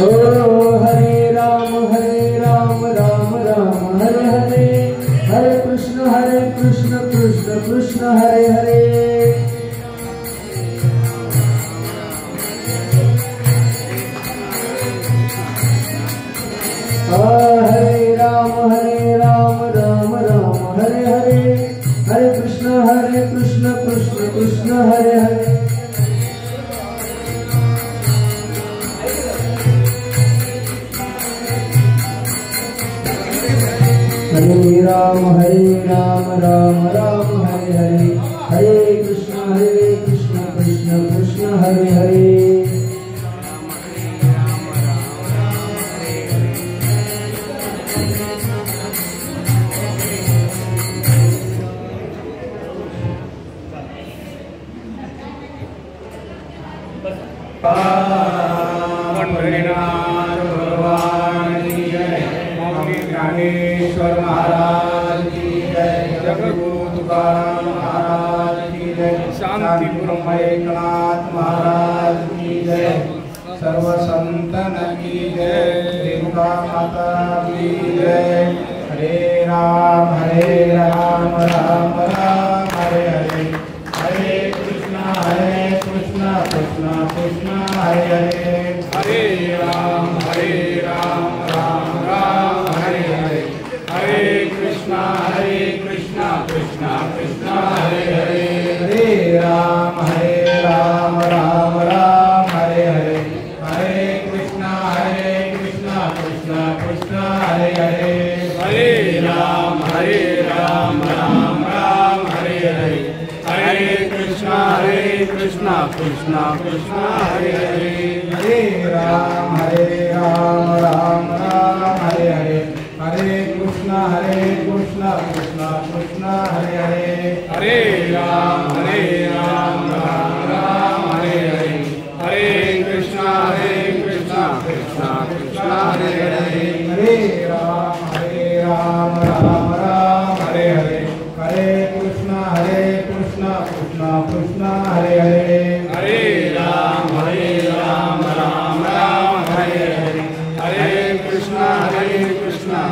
हरे राम राम राम हरे हरे, हरे कृष्ण कृष्ण कृष्ण हरे हरे। हरे राम राम राम हरे हरे, हरे कृष्ण कृष्ण कृष्ण हरे हरे। हरे राम राम राम हरे हरे, हरे कृष्ण कृष्ण कृष्ण हरे हरे। पंढरीनाथ भगवान की जय, मौनी ज्ञानेश्वर महाराज की जय, जगद्गुरु तुकाराम महाराज की जय, शांतिपुरम एकनाथ महाराज की जय, सर्व संतन की जय, रेणुका माता की जय। हरे राम राम राम हरे हरे, हरे कृष्ण कृष्ण कृष्ण हरे हरे, हरे राम राम राम हरे हरे, हरे कृष्ण कृष्ण कृष्ण हरे हरे, हरे राम राम राम हरे हरे, हरे कृष्ण कृष्ण कृष्ण हरे हरे, हरे राम राम राम हरे हरे, हरे कृष्ण कृष्ण कृष्ण हरे हरे, हरे राम राम हरे हरे, हरे कृष्ण कृष्ण कृष्ण हरे हरे, हरे राम राम हरे हरे, हरे कृष्ण कृष्ण कृष्ण हरे हरे, हरे राम राम हरे हरे, हरे कृष्ण कृष्ण कृष्ण हरे हरे, हरे राम राम हरे हरे, हरे कृष्ण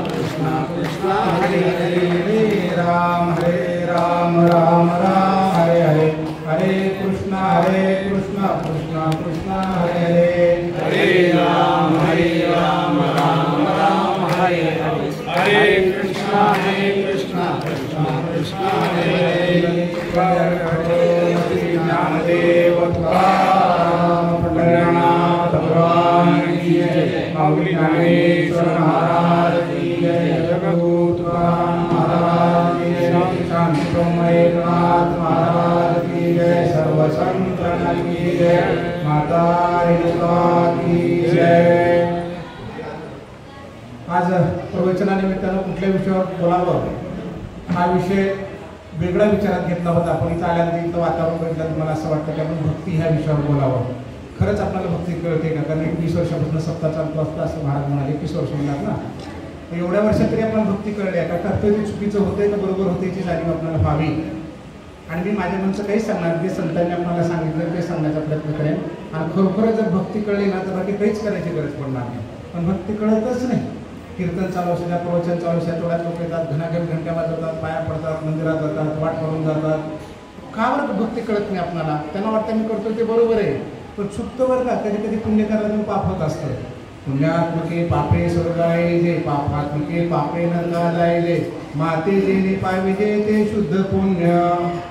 कृष्ण कृष्ण हरे हरे, हरे राम राम हरे हरे, हरे कृष्ण कृष्ण कृष्ण हरे हरे, हरे राम राम हरे हरे, हरे कृष्ण कृष्ण कृष्ण हरे हरे। ज्ञानदेव पंढरीनाथ भगवान की जय, मौनी ज्ञानेश्वर महाराज की जय, जगद्गुरु तुकाराम महाराज की जय, शांतिपुरम एकनाथ महाराज की जय, सर्व संतन की जय, माता रेणुका की जय। आज प्रवचनानिमित्तानं कुठल्या विषयावर बोलावं हा विषय वेगळा विचारात घेतला होता, पण इथं आल्यानंतर इथं वातावरण बघितलं मला असं वाटतं की आपण भक्ती ह्या विषयावर बोलावं। खरंच आपल्याला भक्ती कळते का? कारण 21 वर्षापासून सप्ताह चालतो असतं असं महाराज म्हणाले, 21 वर्ष म्हणतात ना, एवढ्या वर्षात तरी आपल्याला भक्ती कळली आहे का? करतोय ते चुकीचं होतंय का बरोबर होते याची जाणीव आपल्याला व्हावी। आणि मी माझ्या मनचं काहीच सांगणार, जे संतांनी आपल्याला सांगितलं ते सांगण्याचा प्रयत्न करेन। आणि खरोखरच जर भक्ती कळली ना तर बाकी काहीच करायची गरज पडणार नाही, पण भक्ती कळतच नाही। कीर्तन चालू असल्या, प्रवचन चालू असल्या, तेवढ्यात लोक येतात, घणाघण घंट्या वाजवतात, पाया पडतात, मंदिरात जातात, वाट करून जातात। का बरं भक्ती कळत नाही आपल्याला? त्यांना वाटतं मी करतो ते बरोबर आहे, पण चुकतं बरं का? कधी कधी पुण्य करायला पाप होत असतं। पुण्यात्मके पापे स्वर्गाय जे, पापात्मके पापे नरका जायले, माते जेणे पाविजे ते शुद्ध पुण्य।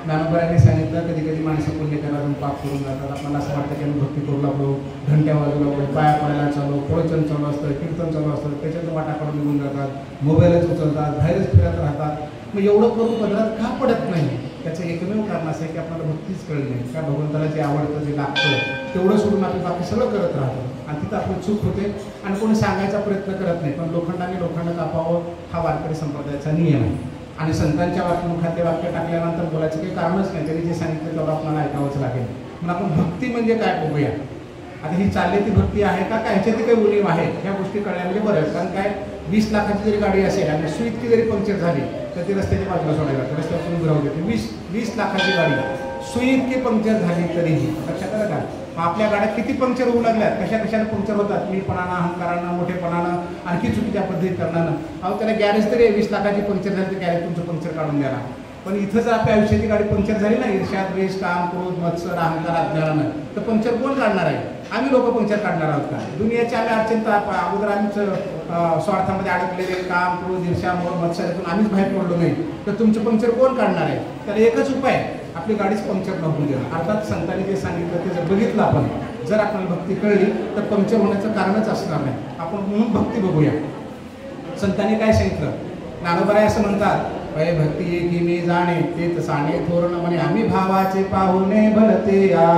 ज्ञानोबांनी सांगितलं कधी कधी माणसं पुण्य करायला पाप करून जातात। आपल्याला असं वाटतं की आम्ही भक्ती करू लागलो, घंट्या वाजू लागलो, पाया पडायला चालू, प्रवचन चालू असतं, कीर्तन चालू असतं, त्याच्यातून वाटाकडून निघून जातात, मोबाईलच उचलतात, बाहेरच फिरत राहतात। मग एवढं करून पदरात का पडत नाही? त्याचं एकमेव कारण असं आहे की आपल्याला भक्तीच कळली नाही का? भगवंताला जे आवडतं जे लागतं तेवढं सोडून आपण बाकी सगळं करत राहतो, आणि तिथं आपली चूक होते आणि कोणी सांगायचा प्रयत्न करत नाही। पण लोखंडाने लोखंड कापावं हा वारकरी संप्रदायाचा नियम आहे, आणि संतांच्या मुखात ते वाक्य टाकल्यानंतर बोलायचं काही कारणच नाही, त्यांनी जे सांगितलं तेवढं आपल्याला ऐकावंच लागेल। मग आपण भक्ती म्हणजे काय बघूया। आता ही चालली ती भक्ती आहे का ह्याच्यात काही उणीव आहे ह्या गोष्टी कळल्या म्हणजे बरं आहे। कारण काय 20 लाखाची जरी गाडी असेल आणि सुईतकी जरी पंक्चर झाली तर ती रस्त्याच्या बाजूला सोडायला लागते, रस्त्यावर उभं राहू देते। 20 लाखाची गाडी सुई इतकी पंक्चर झाली तरीही. लक्षात आलं का? आपल्या गाड्यात किती पंक्चर होऊ लागल्यात, कशा कशाने पंक्चर होतात, मीपणानं, अहंकारानं, मोठेपणानं, आणखी चुकीच्या पद्धती करणानं. अहो त्याला गॅरेज तरी 20 लाखाची पंक्चर झाली तर गॅरेज तुमचं पंक्चर काढून द्याला. पण इथं जर आपल्या आयुष्याची गाडी पंक्चर झाली ना, ईर्ष्या, द्वेष, काम, क्रोध, मत्सर, अहंकार, अज्ञानानं, तर पंक्चर कोण काढणार आहे? आम्ही लोक पंक्चर काढणार आहोत का? दुनियाची आम्ही अडचण अगोदर आम्हीच स्वार्थामध्ये अडकलेले काम, क्रोध, ईर्ष्या, मोह, मत्सरातून आम्हीच बाहेर पडलो नाही, तर तुमचं पंक्चर कोण काढणार आहे? त्याला एकच उपाय, आपली गाडीच पंक्चर न होऊन देणं. अर्थात संतांनी जे सांगितलं ते जर बघितलं आपण, जर आपल्याला भक्ती कळली तर पंक्चर होण्याचं कारणच असणार नाही. आपण म्हणून भक्ती बघूया. संतांनी काय सांगितलं? ज्ञानोबा असं म्हणतात, पै भक्ती एकी मी जाणे ते साणे थोरण म्हणे आम्ही भावाचे पाहुणे भलते या.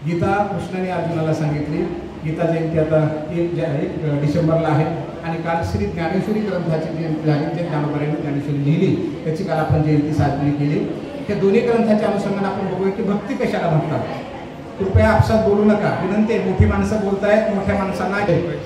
गीता कृष्णाने अर्जुनाला सांगितली. गीता जयंती आता 1 डिसेंबरला आहे आणि काल श्री ज्ञानेश्वरी ग्रंथाची जयंती झाली. जे ज्ञानोबांनी ज्ञानेश्वरी लिहिली त्याची काल आपण जयंती साजरी केली. हे दोन्ही ग्रंथाच्या अनुषंगाने आपण बघूया की भक्ती कशाला म्हणतात. कृपया आपसात बोलू नका, विनंती. मोठी माणसं बोलतायत, मोठ्या माणसांना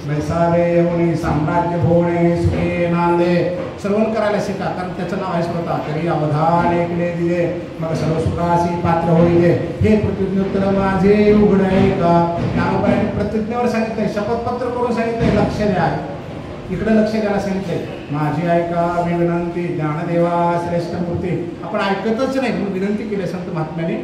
बैसावे होणे साम्राज्य भोवणे सुखे नांदे श्रवण करायला शिका, कारण त्याचं नाव आहे स्वतः. तरी अवधान ऐकले दिले मग सर्व सुखासी पात्र होईले, हे प्रतिज्ञोत्तर माझे उघडाय का. ज्ञानोबांनी प्रतिज्ञेवर सांगितलंय, शपथपत्र करून सांगितलंय, लक्ष द्या. इकडे लक्ष द्यायला सांगितलंय, माझी ऐका विनंती ज्ञानदेवा श्रेष्ठ मूर्ती. आपण ऐकतच नाही म्हणून विनंती केली संत महात्म्याने.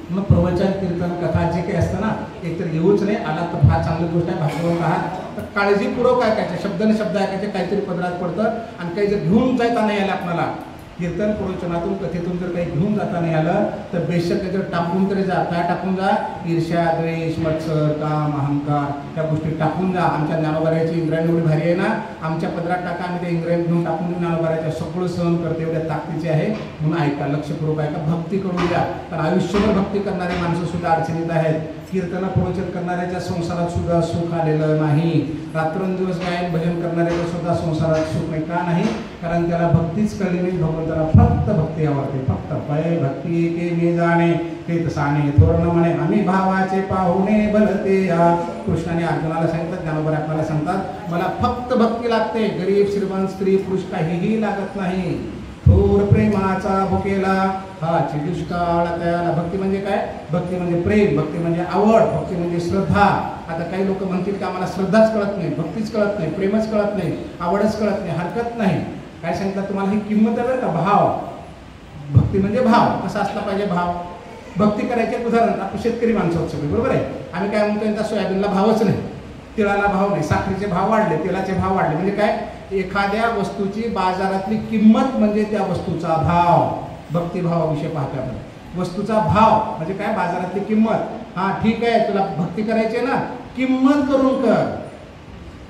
मग प्रवचन, कीर्तन, कथा जे काही असतं ना, एकतर येऊच नाही, आला तर फार चांगली गोष्ट आहे, भागवत आहात तर काळजीपूर्वक ऐकायचे, शब्दाने शब्द ऐकायचे, काहीतरी पदरात पडतं. आणि काही जर घेऊन जाता नाही आलं आपल्याला, कीर्तन प्रवचनातून कथेतून जर काही घेऊन जाता नाही आलं तर बेशक जर टाकून तरी जा. काय टाकून जा? ईर्ष्या, द्वेष, मत्सर, काम, अहंकार, त्या गोष्टी टाकून जा. आमच्या ज्ञानोबाऱ्याची इंद्रायणी एवढी भारी आहे ना, आमच्या पदरात टाका, आम्ही त्या इंद्रायणी घेऊन टाकून ज्ञानोबाऱ्याच्या सगळं सहन करते, एवढ्या ताकदीचे आहे. म्हणून ऐका, लक्षपूर्वक ऐका, भक्ती करून द्या. पण आयुष्यभर भक्ती करणारे माणसं सुद्धा अडचणीत आहेत. कीर्तन प्रवचन करणाऱ्याच्या संसारात सुद्धा सुख आलेलं नाही. रात्रंदिवस गायन भजन करणाऱ्याच्या सुद्धा संसारात सुख नाही. का नाही? कारण त्याला भक्तीच कळली नाही. भगवंताला फक्त भक्ती आवडते, फक्त. पै भक्ती एके मी जाणे ते साणे थोरण म्हणे आम्ही भावाचे पाहुणे भलते या. कृष्णाने अर्जुनाला सांगितलं, ज्ञानोबा आपल्याला सांगतात, मला फक्त भक्ती लागते. गरीब, श्रीमंत, स्त्री, पुरुष काहीही लागत नाही. थोर प्रेमाचा भुकेला हाची दुष्काळ त्याला. भक्ती म्हणजे काय? भक्ती म्हणजे प्रेम, भक्ती म्हणजे आवड, भक्ती म्हणजे श्रद्धा. आता काही लोक म्हणतील की आम्हाला श्रद्धाच कळत नाही, भक्तीच कळत नाही, प्रेमच कळत नाही, आवडच कळत नाही. हरकत नाही. काय सांगितलं तुम्हाला? ही किंमत आहे का? भाव. भक्ती म्हणजे भाव. कसा असला पाहिजे भाव? भक्ती करायचे उदाहरण, आपण शेतकरी माणसं आहोत सगळे, बरोबर आहे. आम्ही काय म्हणतो, यांचा सोयाबीनला भावच नाही, तिळाला भाव नाही, साखरेचे भाव वाढले, तेलाचे भाव वाढले. म्हणजे काय? एखाद्या वस्तूची बाजारातली किंमत म्हणजे त्या वस्तूचा भाव. भक्तिभावाविषयी पाहतो आपण. वस्तूचा भाव म्हणजे काय? बाजारातली किंमत. हा ठीक आहे, तुला भक्ती करायची ना, किंमत करून कर.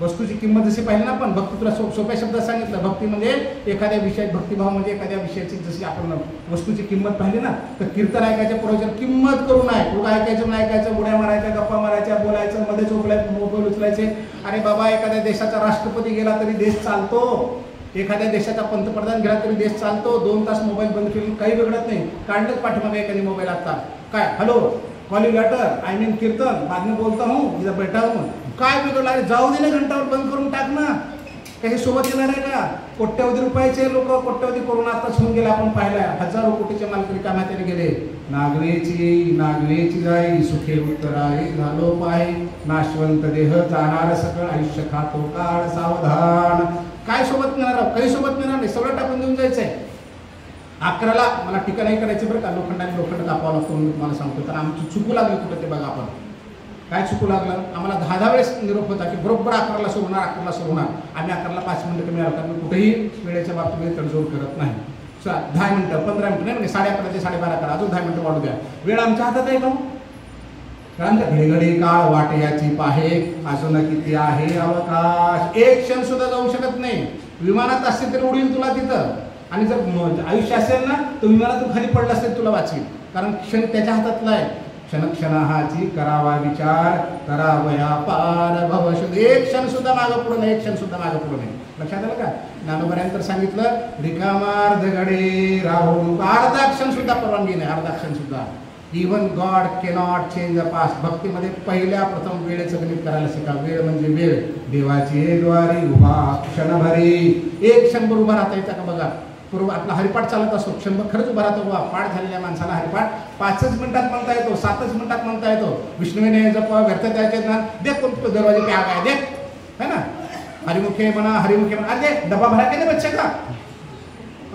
वस्तूची किंमत जशी पाहिली ना आपण, भक्ती तुला सोप्या शब्दात सांगितलं. भक्ती म्हणजे एखाद्या विषयात, भक्तिभाव म्हणजे एखाद्या विषयाची जशी आपण वस्तूची किंमत पाहिली ना, तर कीर्तन ऐकायच्या प्रवचन किंमत करून आहे. उगा ऐकायचं नाही ऐकायचं, उड्या मारायच्या, गप्पा मारायच्या, बोलायचं, मध्ये झोपलायचं, मोबाईल उचलायचे. अरे बाबा, एखाद्या देशाचा राष्ट्रपती गेला तरी देश चालतो, एखाद्या देशाचा पंतप्रधान गेला तरी देश चालतो. 2 तास मोबाईल बंद केले काही बिघडत नाही. काढलंच पाठीमागे एखादी मोबाईल आता काय, hello calling letter, I mean kirtan, बाद में बोलता हूँ, इधर बैठा हूँ. काय बिघडलं? अरे जाऊ दे ना, घंटावर बंद करून टाक ना. काही सोबत येणार आहे का? कोट्यवधी रुपयाचे लोक कोट्यवधी करून आताच होऊन गेले. आपण पाहिलं, हजारो कोटीचे मालक रिकाम्या त्याने गेले. नागवेची जाई सुखे उत्तराई झालो पाय, नाशवंत देह जाणार सकळ आयुष्य खातो काळ सावधान. काय सोबत नेणार आहोत? काही सोबत नेणार नाही, सगळं टाकून देऊन जायचंय. 11ला मला टीका नाही करायची बरं का, लोखंडाने लोखंड कापावं लागतो म्हणून तुम्हाला सांगतो. तर आमची चुकू लागली कुठं ते बघा. आपण काय चुकू लागलं? आम्हाला 10 वेळेस निरोप होता की बरोबर 11ला सुरू होणार, 11ला सुरू होणार. आम्ही 11ला 5 मिनिटं कमी आलो. मी कुठेही वेळेच्या बाबतीमध्ये तडजोड करत नाही. 10 मिनिटं, 15 मिनिटं नाही, 11:30 ते 12:30 करा, अजून 10 मिनिटं वाढू द्या. वेळ आमच्या हातात आहे का? कारण घडी काळ वाट याची पाहे, अजून किती आहे अवकाश. एक क्षण सुद्धा जाऊ शकत नाही. विमानात असते तरी उडील तुला तिथं, आणि जर आयुष्य असेल ना तर विमानातून खाली पडलं असेल तुला वाचील. कारण क्षण त्याच्या हातातला आहे. क्षणक्षणाची करावा विचार, करावया पार भवशुद्ध. एक क्षण सुद्धा मागं पुढं नाही, एक क्षण सुद्धा मागं पुढं नाही. लक्षात आलं का? ज्ञानोबांतर सांगितलं, रिकामार्ध घडे राहून अर्धा क्षण सुद्धा परवानगी नाही, अर्धा क्षण सुद्धा. Even God cannot change the past. भक्तीमध्ये पहिल्या प्रथम वेळेचं गणित करायला शिका. वेळ म्हणजे वेळ. देवाची द्वारी उभा क्षणभरी. एक क्षणभर उभा राहता येतं का बघा? पूर्व आपला हरिपाठ चालत असतो, क्षणभर खरंच उभा राहतो बाबा. पाठ झालेल्या माणसाला हरिपाठ 5च मिनिटात म्हणता येतो, 7च मिनिटात म्हणता येतो. विष्णुविने जप व्यर्थ द्यायचे ना, दे कोणतं दरवाजे पे आ गया दे, है ना. हरिमुखे म्हणा, हरिमुखे म्हणा, अरे डबा भरा के नाही बच्चे का.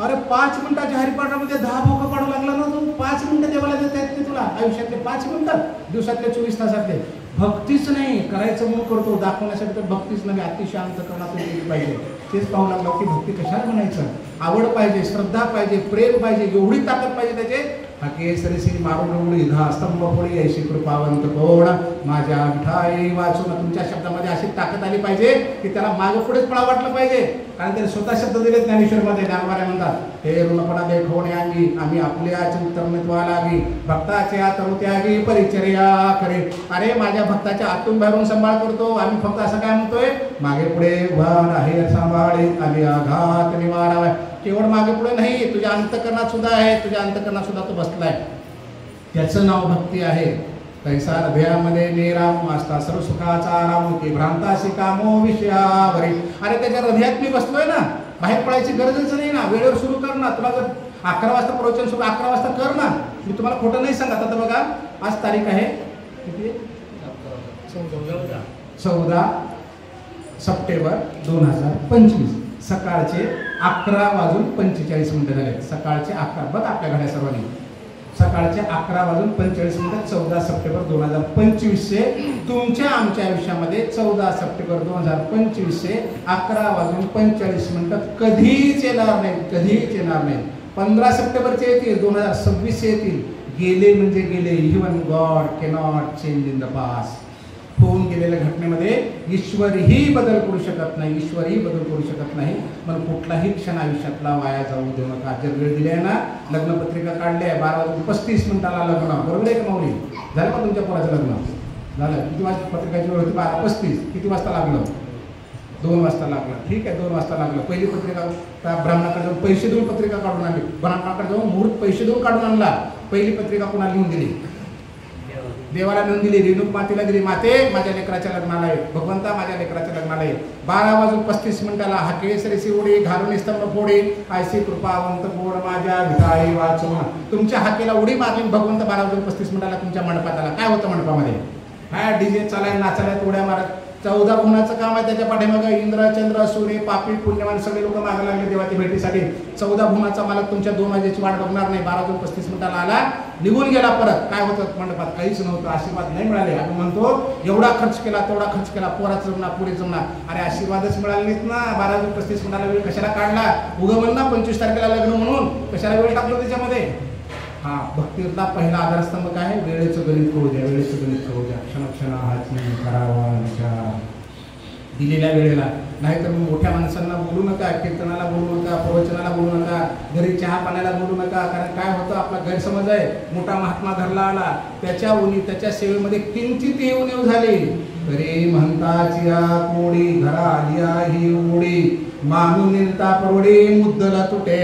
अरे 5 मिनिटाच्या हरिपाठामध्ये 10 भोकं पाडू लागला ना तू. 5 मिनिटं देवाला देता येत नाही तुला आयुष्यातले 5 मिनिटं, दिवसातले 24 तासातले. भक्तीच नाही करायचं म्हणून करतो, दाखवण्यासाठी तर भक्तीच नाही, अतिशय अंतःकरणातून केली पाहिजे. तेच पाहू लागलो की भक्ती कशाला म्हणायचं. आवड पाहिजे, श्रद्धा पाहिजे, प्रेम पाहिजे, एवढी ताकद पाहिजे त्याचे. हा केसरी मारून उघडी धा स्तंभ पोळी ऐशी कृपावंत कोण माझ्या विठाई वाचून. तुमच्या शब्दामध्ये अशी ताकद आली पाहिजे की त्याला मागे पुढेच पळा वाटलं पाहिजे. कारण त्याने स्वतः शब्द दिले ज्ञानेश्वरमध्ये. ज्ञानवाऱ्या म्हणतात, हे ऋणपणा देखवणे अंगी आम्ही आपल्याचे उत्तरत्वा लागी भक्ताचे आतरू त्यागी परिचर्या करे. अरे माझ्या भक्ताच्या आतून बाहेरून सांभाळ करतो आम्ही. फक्त असं काय म्हणतोय, मागे पुढे उभा आहे सांभाळीत आम्ही आघात निवारावा. केवळ मागे पुढे नाही, तुझ्या अंतकरणात सुद्धा आहे, तुझ्या अंतकरणात सुद्धा तो बसलाय. त्याचं नाव भक्ती आहे. कैसा हृदयामध्ये निराम वाचता सर्व सुखाचा आराम की भ्रांताशी कामो विषयावरी. अरे त्याच्या हृदयात मी बसलोय ना, बाहेर पडायची गरजच नाही ना. वेळेवर सुरू कर ना. तुला जर 11 वाजता प्रवचन सुरू 11 वाजता कर ना. मी तुम्हाला खोटं नाही सांगत. आता बघा आज तारीख आहे किती, 14 सप्टेंबर 2025. सकाळचे 11:45 झाले. सकाळचे 11 बघा आपल्या घड्या सर्वांनी. सकाळचे 11:45 14 सप्टेंबर 2025 तुमच्या आमच्या आयुष्यामध्ये 14 सप्टेंबर 2025 11:45 कधीच येणार नाही, कधीच येणार नाही. 15 सप्टेंबरचे येतील, 2026 येतील. गेले म्हणजे गेले. Even God cannot change in the past. होऊन गेलेल्या घटनेमध्ये ईश्वरही बदल करू शकत नाही, ईश्वरही बदल करू शकत नाही. पण कुठलाही क्षण आयुष्यातला वाया जाऊ देऊ नका. जर वेळ दिली आहे ना, लग्नपत्रिका काढली आहे 12:35 लग्न, बरोबर आहे का माऊली. झालं का तुमच्या पोराचं लग्न झालं. किती वाजता पत्रिकाची वेळ होती, 12:35. किती वाजता लागलं, 2 वाजता लागलं. ठीक आहे, 2 वाजता लागलं. पहिली पत्रिका त्या ब्राह्मणाकडे जाऊन पैसे देऊन पत्रिका काढून आणली. ब्राह्मणाकडे जाऊन मुहूर्त पैसे देऊन काढून आणला. पहिली पत्रिका कोणाला लिहून दिली, देवाला लिहून दिली. रेणुक मातेला दिली, माते माझ्या लेकराच्या लग्नाला आहे, भगवंता माझ्या लेकराच्या लग्नाला आहे. 12:35 हा केसरी उडी घालून स्तंभ फोडी ऐशी कृपावंत गोड माझ्या विठाई वाचून. तुमच्या हाकेला उडी मारून भगवंत 12:35 तुमच्या मंडपात आला. काय होतं मंडपामध्ये, काय डीजे चालाय, नाचायला, उड्या मारत. 14 गुणाचं काम आहे त्याच्या पाठीमागे. इंद्र चंद्र सूर्य पापी पुण्यवान सगळे लोक मागे लागले देवाच्या भेटीसाठी. 14 गुणाचा मालक तुमच्या 2 वाजेची वाट बघणार नाही. 12:35 आला, निघून गेला. परत काय होतं मंडपात, काहीच नव्हतं. आशीर्वाद नाही मिळाले. आपण म्हणतो एवढा खर्च केला, तेवढा खर्च केला, पोराचं जमणार, पुढे जमणार. अरे आशीर्वादच मिळाले नाहीत ना. 12:35 वेळ कशाला काढला. उगं म्हण ना 25 तारखेला लग्न म्हणून कशाला वेळ टाकलो त्याच्यामध्ये. हा भक्तीतला पहिला आधारस्तंभ काय आहे, वेळेचं गणित करू द्या, वेळेचं गणित करू द्या. क्षण हाची करावा विचार दिलेल्या वेळेला. नाहीतर मोठ्या माणसांना बोलू नका, कीर्तनाला बोलू नका, प्रवचनाला बोलू नका, घरी चहा पाण्याला बोलू नका. कारण काय होतं, आपला गैरसमज आहे. मोठा महात्मा घरला आला, त्याच्या उणीव त्याच्या सेवेमध्ये किंचितही उणीव झाली तरी म्हणताची कोडी घरा आलिया ही उडी मानून निलता परवडी मुद्दला तुटे.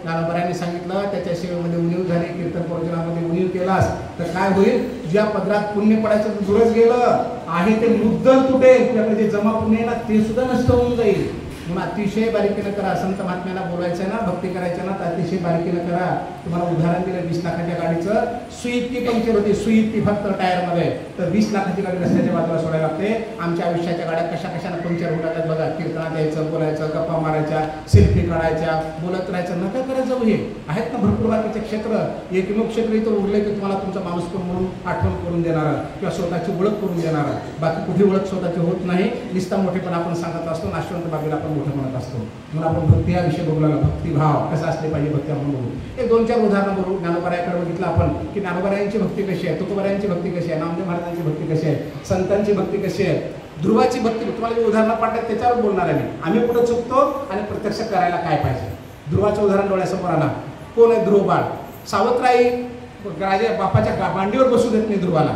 ज्ञानोबरांनी सांगितलं, त्याच्या सेवेमध्ये उणीव झाली, कीर्तन प्रवचनामध्ये उणीव केलास तर काय होईल, ज्या पदरात पुण्य पडायचं दूरच गेलं आहे ते मुद्दल तुटेल. तुझ्याकडे जे जमा पुण्य आहे ना ते सुद्धा नष्ट होऊन जाईल. म्हणून अतिशय बारीकीनं करा. संत महात्म्याला बोलायचं ना, भक्ती करायचं ना तर अतिशय बारीकीनं करा. तुम्हाला उदाहरण दिलं 20 लाखाच्या गाडीचं. सुईतकी पंक्चर होती, सुईतकी फक्त टायरमध्ये. तर 20 लाखाची गाडी रस्त्याच्या बाजूला सोडायला लागते. आमच्या आयुष्याच्या गाड्या कशा कशानं पंक्चर होतात बघा. कीर्तनात यायचं, बोलायचं, गप्पा मारायच्या, सेल्फी काढायच्या, बोलत राहायचं. नका करत जाऊ. हे आहेत ना भरपूर बाकीचे क्षेत्र. एकमेव क्षेत्र इथं उरले की तुम्हाला तुमचा माणूस म्हणून आठवण करून देणार किंवा स्वतःची ओळख करून देणार. बाकी कुठे ओळख स्वतःची होत नाही. निस्ता मोठेपण आपण सांगत असतो, नाशवंत बाबीला आपण मोठं म्हणत असतो. म्हणून आपण भक्ती हा विषय बघू लागला. भक्तिभाव कसा असले पाहिजे भक्ती आपण बघू. एक 2-4 उदाहरणं बघू. ज्ञानोबरायाकडे बघितलं आपण की ज्ञानोबरायांची भक्ती कशी आहे, तुकोबरायांची भक्ती कशी आहे, नामदेव महाराजांची भक्ती कशी आहे, संतांची भक्ती कशी आहे, ध्रुवाची भक्ती. तुम्हाला जे उदाहरणं पाडतात त्याच्यावर बोलणार आहे मी. आम्ही कुठं चुकतो आणि प्रत्यक्ष करायला काय पाहिजे. ध्रुवाचं उदाहरण डोळ्यासमोर आला. कोण आहे ध्रुव बाळ. सावत्राई राजा बापाच्या मांडीवर बसू देत नाही ध्रुवाला.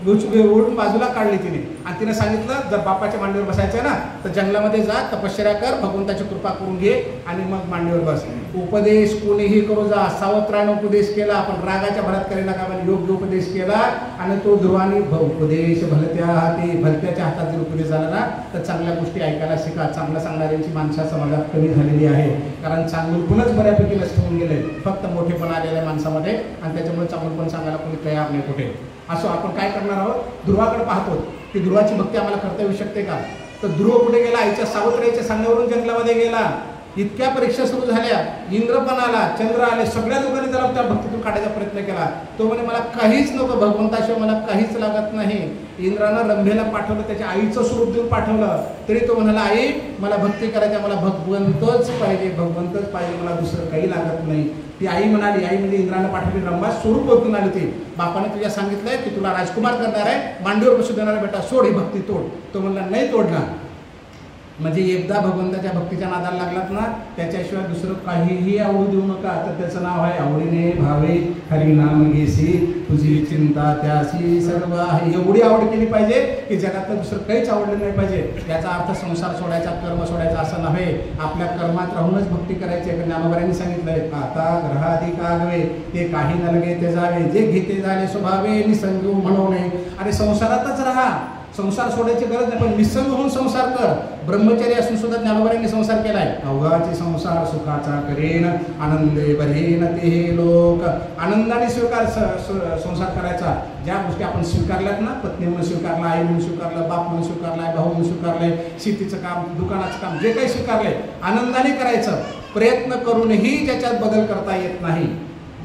ओढून बाजूला काढली तिने आणि तिने सांगितलं जर बापाच्या मांडीवर बसायचं ना तर जंगलामध्ये जा, तपश्चर्या कर, भगवंताची कृपा करून घे आणि मग मांडीवर बस. उपदेश कोणीही करू जा, सावत्रानं उपदेश केला, आपण रागाच्या भरात करी नका, पण योग्य उपदेश केला आणि तो ध्रुवानी उपदेश भलत्या हाती, भलत्याच्या हातात जर उपदेश झाला ना तर चांगल्या गोष्टी ऐकायला शिका. चांगलं सांगणाऱ्यांची माणसा समाजात कमी झालेली आहे, कारण चांगलपणच बऱ्यापैकी नष्ट होऊन गेले, फक्त मोठेपण आलेल्या माणसामध्ये, आणि त्याच्यामुळे चांगलपण सांगायला कोणी तयार नाही कुठे. असो आपण काय करणार आहोत, ध्रुवाकडे पाहतो की ध्रुवाची भक्ती आम्हाला करता येऊ शकते का. तर ध्रुव कुठे गेला, आईच्या सावत्राईच्या सांगण्यावरून जंगलामध्ये गेला. इतक्या परीक्षा सुरू झाल्या, इंद्र पण आला, चंद्र आले, सगळ्या लोकांनी त्याला त्या भक्तीतून काढायचा प्रयत्न केला. तो म्हणे मला काहीच नको, भगवंताशिवाय मला काहीच लागत नाही. इंद्रानं रंभेला पाठवलं, त्याच्या आईचं स्वरूप देऊन पाठवलं, तरी तो म्हणाला आई मला भक्ती करायची, मला भगवंतच पाहिजे, भगवंतच पाहिजे, मला दुसरं काही लागत नाही. ती आई म्हणाली, आई म्हणजे इंद्रानं पाठवली रंभा स्वरूप बघून आली ती, बापाने तुझ्या सांगितलंय की तुला राजकुमार करणार आहे, मांडीवर बसू देणार आहे, बेटा सोड ही भक्ती तोड. तो म्हणला नाही तोडणार. म्हणजे एकदा भगवंताच्या भक्तीच्या नादाला लागलात ना त्याच्याशिवाय दुसरं काहीही आवडू देऊ नका. तर त्याचं नाव आहे आवडीने भावे हरिनाम घेसी, तुझी चिंता त्याशी सर्व आहे. एवढी आवड केली पाहिजे की जगातलं दुसरं काहीच आवडलं नाही पाहिजे. याचा अर्थ संसार सोडायचा, कर्म सोडायचा असं नव्हे, आपल्या कर्मात राहूनच भक्ती करायची. ज्ञानोबांनी सांगितलंय आता ग्रहादी कागवे ते काही नलगे ते जावे, जे घेते झाले स्वभावे निसंग म्हणून. अरे संसारातच राहा, संसार सोडायची गरज नाही, पण निसंग होऊन संसार कर. ब्रह्मचर्य असून सुद्धा ज्ञानोबांनी संसार केलाय. अवघाचे संसार सुखाचा करेन, आनंदे बरेन ते लोक. आनंदाने संसार करायचा. ज्या गोष्टी आपण स्वीकारल्यात ना, पत्नी म्हणून स्वीकारला, आई म्हणून स्वीकारलं, बाप म्हणून स्वीकारलाय, भाऊ म्हणून स्वीकारलंय, शेतीचं काम, दुकानाचं काम, जे काही स्वीकारलंय आनंदाने करायचं. प्रयत्न करूनही ज्याच्यात बदल करता येत नाही,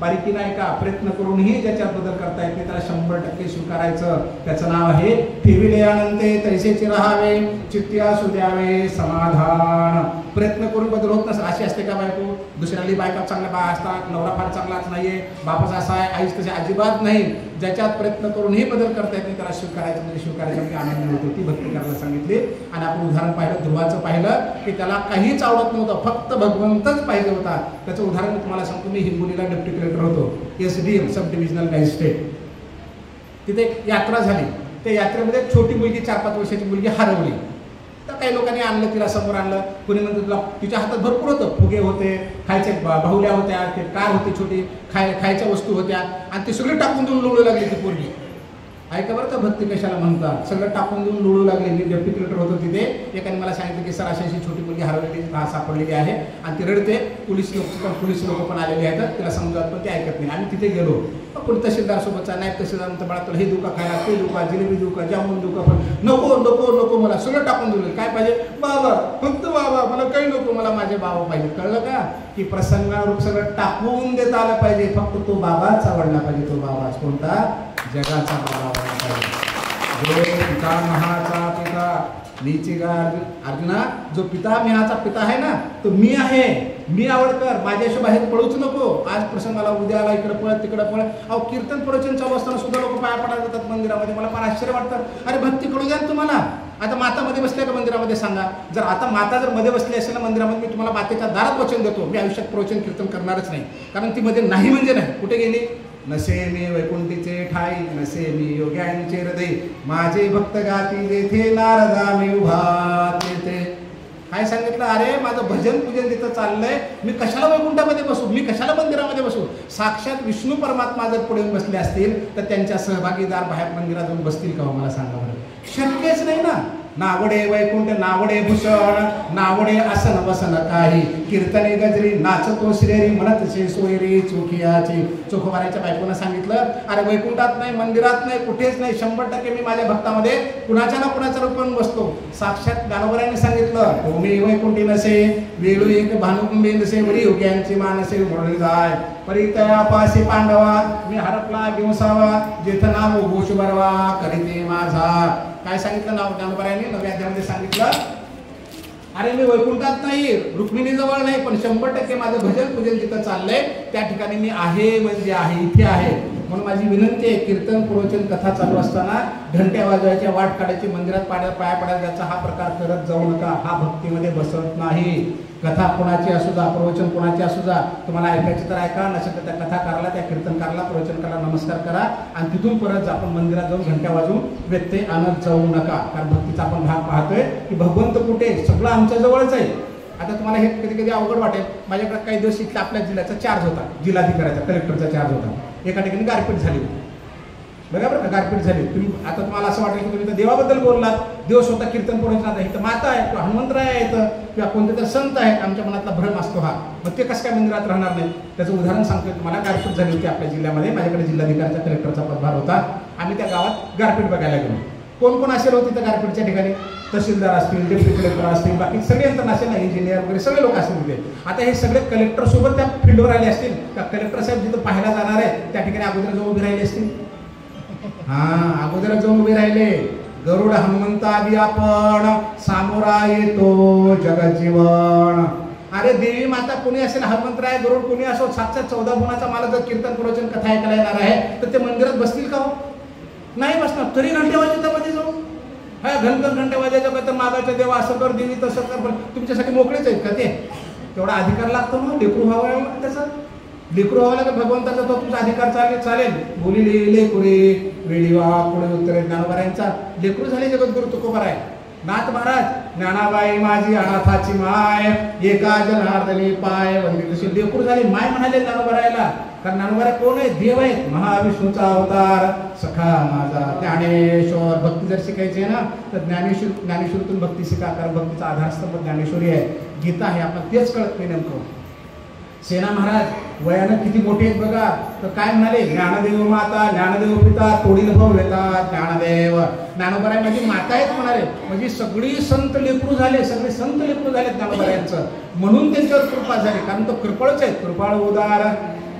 बारीकी नाही का, प्रयत्न करूनही ज्याच्यात बदल करता येते त्याला 100% स्वीकारायचं. त्याचं नाव आहे ठेविले आनंदे तैसेचे राहावे, चित्ती असू द्यावे समाधान. प्रयत्न करून बदल होत नसेल अशी असते का बायको. दुसऱ्याली बायका चांगल्या बाय असतात, नवरा फार चांगलाच नाहीये, बापच असा आहे, आईच तसे अजिबात नाही. ज्याच्यात प्रयत्न करूनही बदल करता येत नाही त्याला स्वीकारायचं, म्हणजे स्वीकारायचं म्हणजे आनंद होतो. ती भक्ती करायला सांगितली. आणि आपण उदाहरण पाहिलं, ध्रुवाचं पाहिलं की त्याला काहीच आवडत नव्हतं, फक्त भगवंतच पाहिजे होता. त्याचं उदाहरण मी तुम्हाला सांगतो. मी हिंगोलीला डेप्टी कलेक्टर होतो, SDM सब डिव्हिजनल मॅजिस्ट्रेट. तिथे एक यात्रा झाली. त्या यात्रेमध्ये एक छोटी मुलगी, 4-5 वर्षाची मुलगी हरवली. तर काही लोकांनी आणलं, तिला समोर आणलं. कोणी म्हणतं तुला, तिच्या हातात भरपूर होतं, फुगे होते, खायचे बाहुल्या होत्या, ते कार होती छोटी, खायच्या वस्तू होत्या, आणि ती सगळी टाकून देऊन लोळू लागली ती पोरगी. ऐका बरं का भक्ती कशाला म्हणतात. सगळं टाकून देऊन लोळू लागले. मी डेप्टी कलेक्टर होतो तिथे. एकाने मला सांगितलं की सर अशी छोटी मुलगी हरवलेली सापडलेली आहे आणि ती रडते. पोलीस लोक पण आलेले आहेत, तिला समजावत पण ते ऐकत नाही. आम्ही तिथे गेलो. कोणी तहसीलदार सोबतचा, नायब तहसीलदार म्हणतो बाळा तुला हे देऊ का खायला, ते देऊ का, जिलेबी देऊ का, जामून देऊ का, पण नको नको नको, मला सगळं टाकून दिलं. काय पाहिजे बाबा, फक्त बाबा, मला काही नको, मला माझे बाबा पाहिजे. कळलं का की प्रसंगानुरूप सगळं टाकून देता आलं पाहिजे. फक्त तो बाबाच आवडला पाहिजे. तो बाबा कोणता, जगाचा बाबा जो पितामहाचा पिता. नीचे गा अर्जुना, जो पितामहाचा पिता आहे ना तो मी आहे. मी आवडकर, माझ्याशी बाहेर पळूच नको. आज प्रसंगाला उद्याला इकडे पळ तिकडे पळ. अहो कीर्तन प्रवचन चालू असताना सुद्धा लोक पाया पडायला जातात मंदिरामध्ये. मला फार आश्चर्य वाटतं. अरे भक्ती कळू द्या तुम्हाला. आता माता मध्ये बसल्या का मंदिरामध्ये सांगा. जर आता माता जर मध्ये बसली असेल ना मंदिरामध्ये, मी तुम्हाला मातेच्या दारात वचन देतो, मी आयुष्यात प्रवचन कीर्तन करणारच नाही. कारण ती मध्ये नाही म्हणजे नाही. कुठे गेली. नसे मी वैकुंठीचे ठाई, नसे मी योग्यांचे हृदय, माझे भक्त गाती जेथे नारदा मी उभा तेथे. काय सांगितलं, अरे माझं भजन पूजन तिथं चाललंय, मी कशाला वैकुंठामध्ये बसू, मी कशाला मंदिरामध्ये बसू. साक्षात विष्णू परमात्मा जर पुढे बसले असतील तर त्यांच्या सहभागीदार बाहेर मंदिरात जाऊन बसतील का मला सांगा बरं. शक्यच नाही ना. नावडे वैकुंठ, नावडे भूषण, नावडे आसन वसन काही, कीर्तने गजरी नाचतो श्रेरी, म्हणत शे सोयरी चोखियाची. चोखोबाराच्या बायकोनं सांगितलं, अरे वैकुंठात नाही, मंदिरात नाही, कुठेच नाही, 100% मी माझ्या भक्तामध्ये कुणाच्या ना कुणाच्या रूपाने बसतो. साक्षात ज्ञानोबांनी सांगितलं, तुम्ही वैकुंठी नसे वेळू एक भानुकुंबे नसे, वरी योग्यांची मानसे म्हणून जाय परितया पाशी पांडवा, मी हरपला दिवसावा, जेथ नाव घोष बरवा करीते माझा. काय सांगितलं नाव ज्ञानोबांनी 9व्या अध्यायामध्ये सांगितलं, अरे मी वैकुंठात नाही, रुक्मिणीजवळ नाही, पण 100% माझं भजन पूजन जिथं चाललंय त्या ठिकाणी मी आहे, म्हणजे आहे, इथे आहे. म्हणून माझी विनंती आहे, कीर्तन प्रवचन कथा चालू असताना घंट्या वाजवायच्या, वाट काढायची, मंदिरात पाया पडायला जायचा हा प्रकार करत जाऊ नका. हा भक्तीमध्ये बसत नाही. कथा कोणाची असू जा, प्रवचन कोणाची असू जा, तुम्हाला ऐकायची तर ऐका, नसेल तर त्या कथाकाराला, त्या कीर्तनकाराला, प्रवचनकाराला नमस्कार करा आणि तिथून परत आपण मंदिरात जाऊन घंट्या वाजवून व्यत्यय आणत जाऊ नका. कारण भक्तीचा आपण भाग पाहतोय की भगवंत कुठे, सगळं आमच्या जवळच आहे. आता तुम्हाला हे कधी कधी अवघड वाटेल. माझ्याकडे काही दिवस इथला आपल्या जिल्ह्याचा चार्ज होता, जिल्हाधिकाऱ्याचा, कलेक्टरचा चार्ज होता. एका ठिकाणी गारपीट झाली होती, बरोबर का, गारपीट झाली. तुम्ही आता तुम्हाला असं वाटेल की तुम्ही तर देवाबद्दल बोललात, देव स्वतः कीर्तन प्रवचनात आहे, इथं माता आहे किंवा हनुमंतराय आहे इथं, किंवा कोणते तर संत आहेत, आमच्या मनातला भ्रम असतो हा, मग ते कसं काय मंदिरात राहणार नाही. त्याचं उदाहरण सांगतोय तुम्हाला. गारपीट झाली होती आपल्या जिल्ह्यामध्ये, माझ्याकडे जिल्हाधिकाऱ्याचा, कलेक्टरचा पदभार होता. आम्ही त्या गावात गारपीट बघायला गेलो. कोण कोण असेल होते त्या गारपीटच्या ठिकाणी? तहसीलदार असतील, डेप्युटी कलेक्टर असतील, बाकी सगळे यंत्रणा असेल ना, इंजिनियर वगैरे सगळे लोक असतील तिथे. आता हे सगळे कलेक्टर सोबत त्या फील्डवर आले असतील, त्या कलेक्टर साहेब जिथं पाहायला जाणार आहे त्या ठिकाणी अगोदर जाऊन उभे राहिले असतील. अगोदर जाऊन उभे राहिले. गरुड हनुमंत आदी आपण सामोरा येतो जगजीवन. अरे देवी माता कोणी असेल, हनुमंतराय, गरुड कोणी असो, साक्षात 14 गुणाचा मला जर कीर्तन प्रवचन कथा ऐकायला येणार आहे तर ते मंदिरात बसतील का? नाही बसणार. तरी घंटे वाजवता मध्ये जाऊ, हा घनघन घंटे वाजायचं का, तर मागायचं देवा असं कर, देवी तसं कर. पण तुमच्यासाठी मोकळेच आहेत का ते? तेवढा अधिकार लागतो ना, लेकरू व्हावं त्याचा, लेकरू व्हावं लागेल भगवंताचा, तो तुमचा अधिकार चालेल. बोलिले लेकुरे वेळी वा पुढे उत्तरे ज्ञानोबारायांचा लेकरू झाले जगद्गुरु तुकोबाराय. नाथ महाराज, ज्ञानाबाई माझी अनाथाची माय, एका जनार्दनी पाय वंदित. तशी लेकरू झाले, माय म्हणाले ज्ञानोबारायला. कारण ज्ञानोबाराय कोण आहेत? देव आहेत, महाविष्णूचा अवतार, सखा माझा ज्ञानेश्वर. भक्ती जर शिकायची आहे ना तर ज्ञानेश्वरीतून भक्ती शिका, कारण भक्तीचा आधारस्तंभ ज्ञानेश्वरी आहे, गीता आहे. आपण तेच कळत नाही नेमकं. सेना महाराज वयानं किती मोठे आहेत बघा, तर काय म्हणाले? ज्ञानदेव माता, ज्ञानदेव पिता, तोडील भाऊ येतात ज्ञानदेव. ज्ञानोबाराय माझी माता आहेत म्हणाले, म्हणजे सगळी संत लेकरू झाले, सगळे संत लेकरू झाले ज्ञानोबारायांचं, म्हणून त्यांच्यावर कृपा झाली. कारण तो कृपळच आहेत, कृपाळ उदार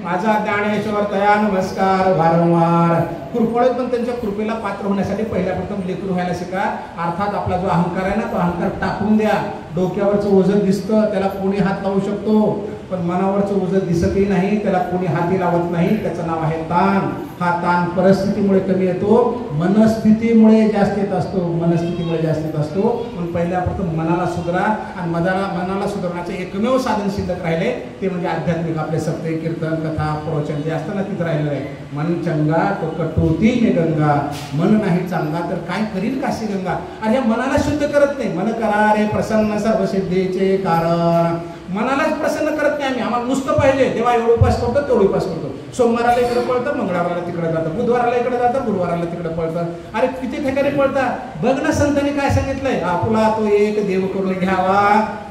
माझा ज्ञानेश्वर तया नमस्कार वारंवार. कृपळ पण त्यांच्या कृपेला पात्र होण्यासाठी पहिल्या प्रथम लेकरू व्हायला शिका. अर्थात आपला जो अहंकार आहे ना, तो अहंकार टाकून द्या. डोक्यावरचं ओझं दिसतं, त्याला कोणी हात लावू शकतो, पण मनावरचं ओझं दिसतही नाही, त्याला कोणी हाती लावत नाही. त्याचं नाव आहे ताण. हा ताण परिस्थितीमुळे कमी येतो, मनस्थितीमुळे जास्त येत असतो, मनस्थितीमुळे जास्त येत असतो. पण पहिल्या प्रथम मनाला सुधारा, आणि मनाला सुधारण्याचं एकमेव साधन शिल्लक राहिले ते म्हणजे आध्यात्मिक आपले सप्ते, कीर्तन, कथा, प्रवचन जे असतं ना, तिथं राहिलेलं आहे. मन चंगा तो कटोती मे गंगा. मन नाही चांगला तर काय करील काशी गंगा. अरे मनाला शुद्ध करत नाही. मन करा रे प्रसन्न सर्व सिद्धीचे कारण. मनालाच प्रसन्न करत नाही आम्ही, आम्हाला नुसतं पाहिजे. देवा एवढं उपास करतो, तेवढं उपास करतो. सोमवाराला इकडे पळतं, मंगळवाराला तिकडे जातं, बुधवाराला इकडे जातं, गुरुवाराला तिकडे पळतं. अरे किती ठिकाणी पळतात बघ ना. संतांनी काय सांगितलंय? आपुला तो एक देव करून घ्यावा,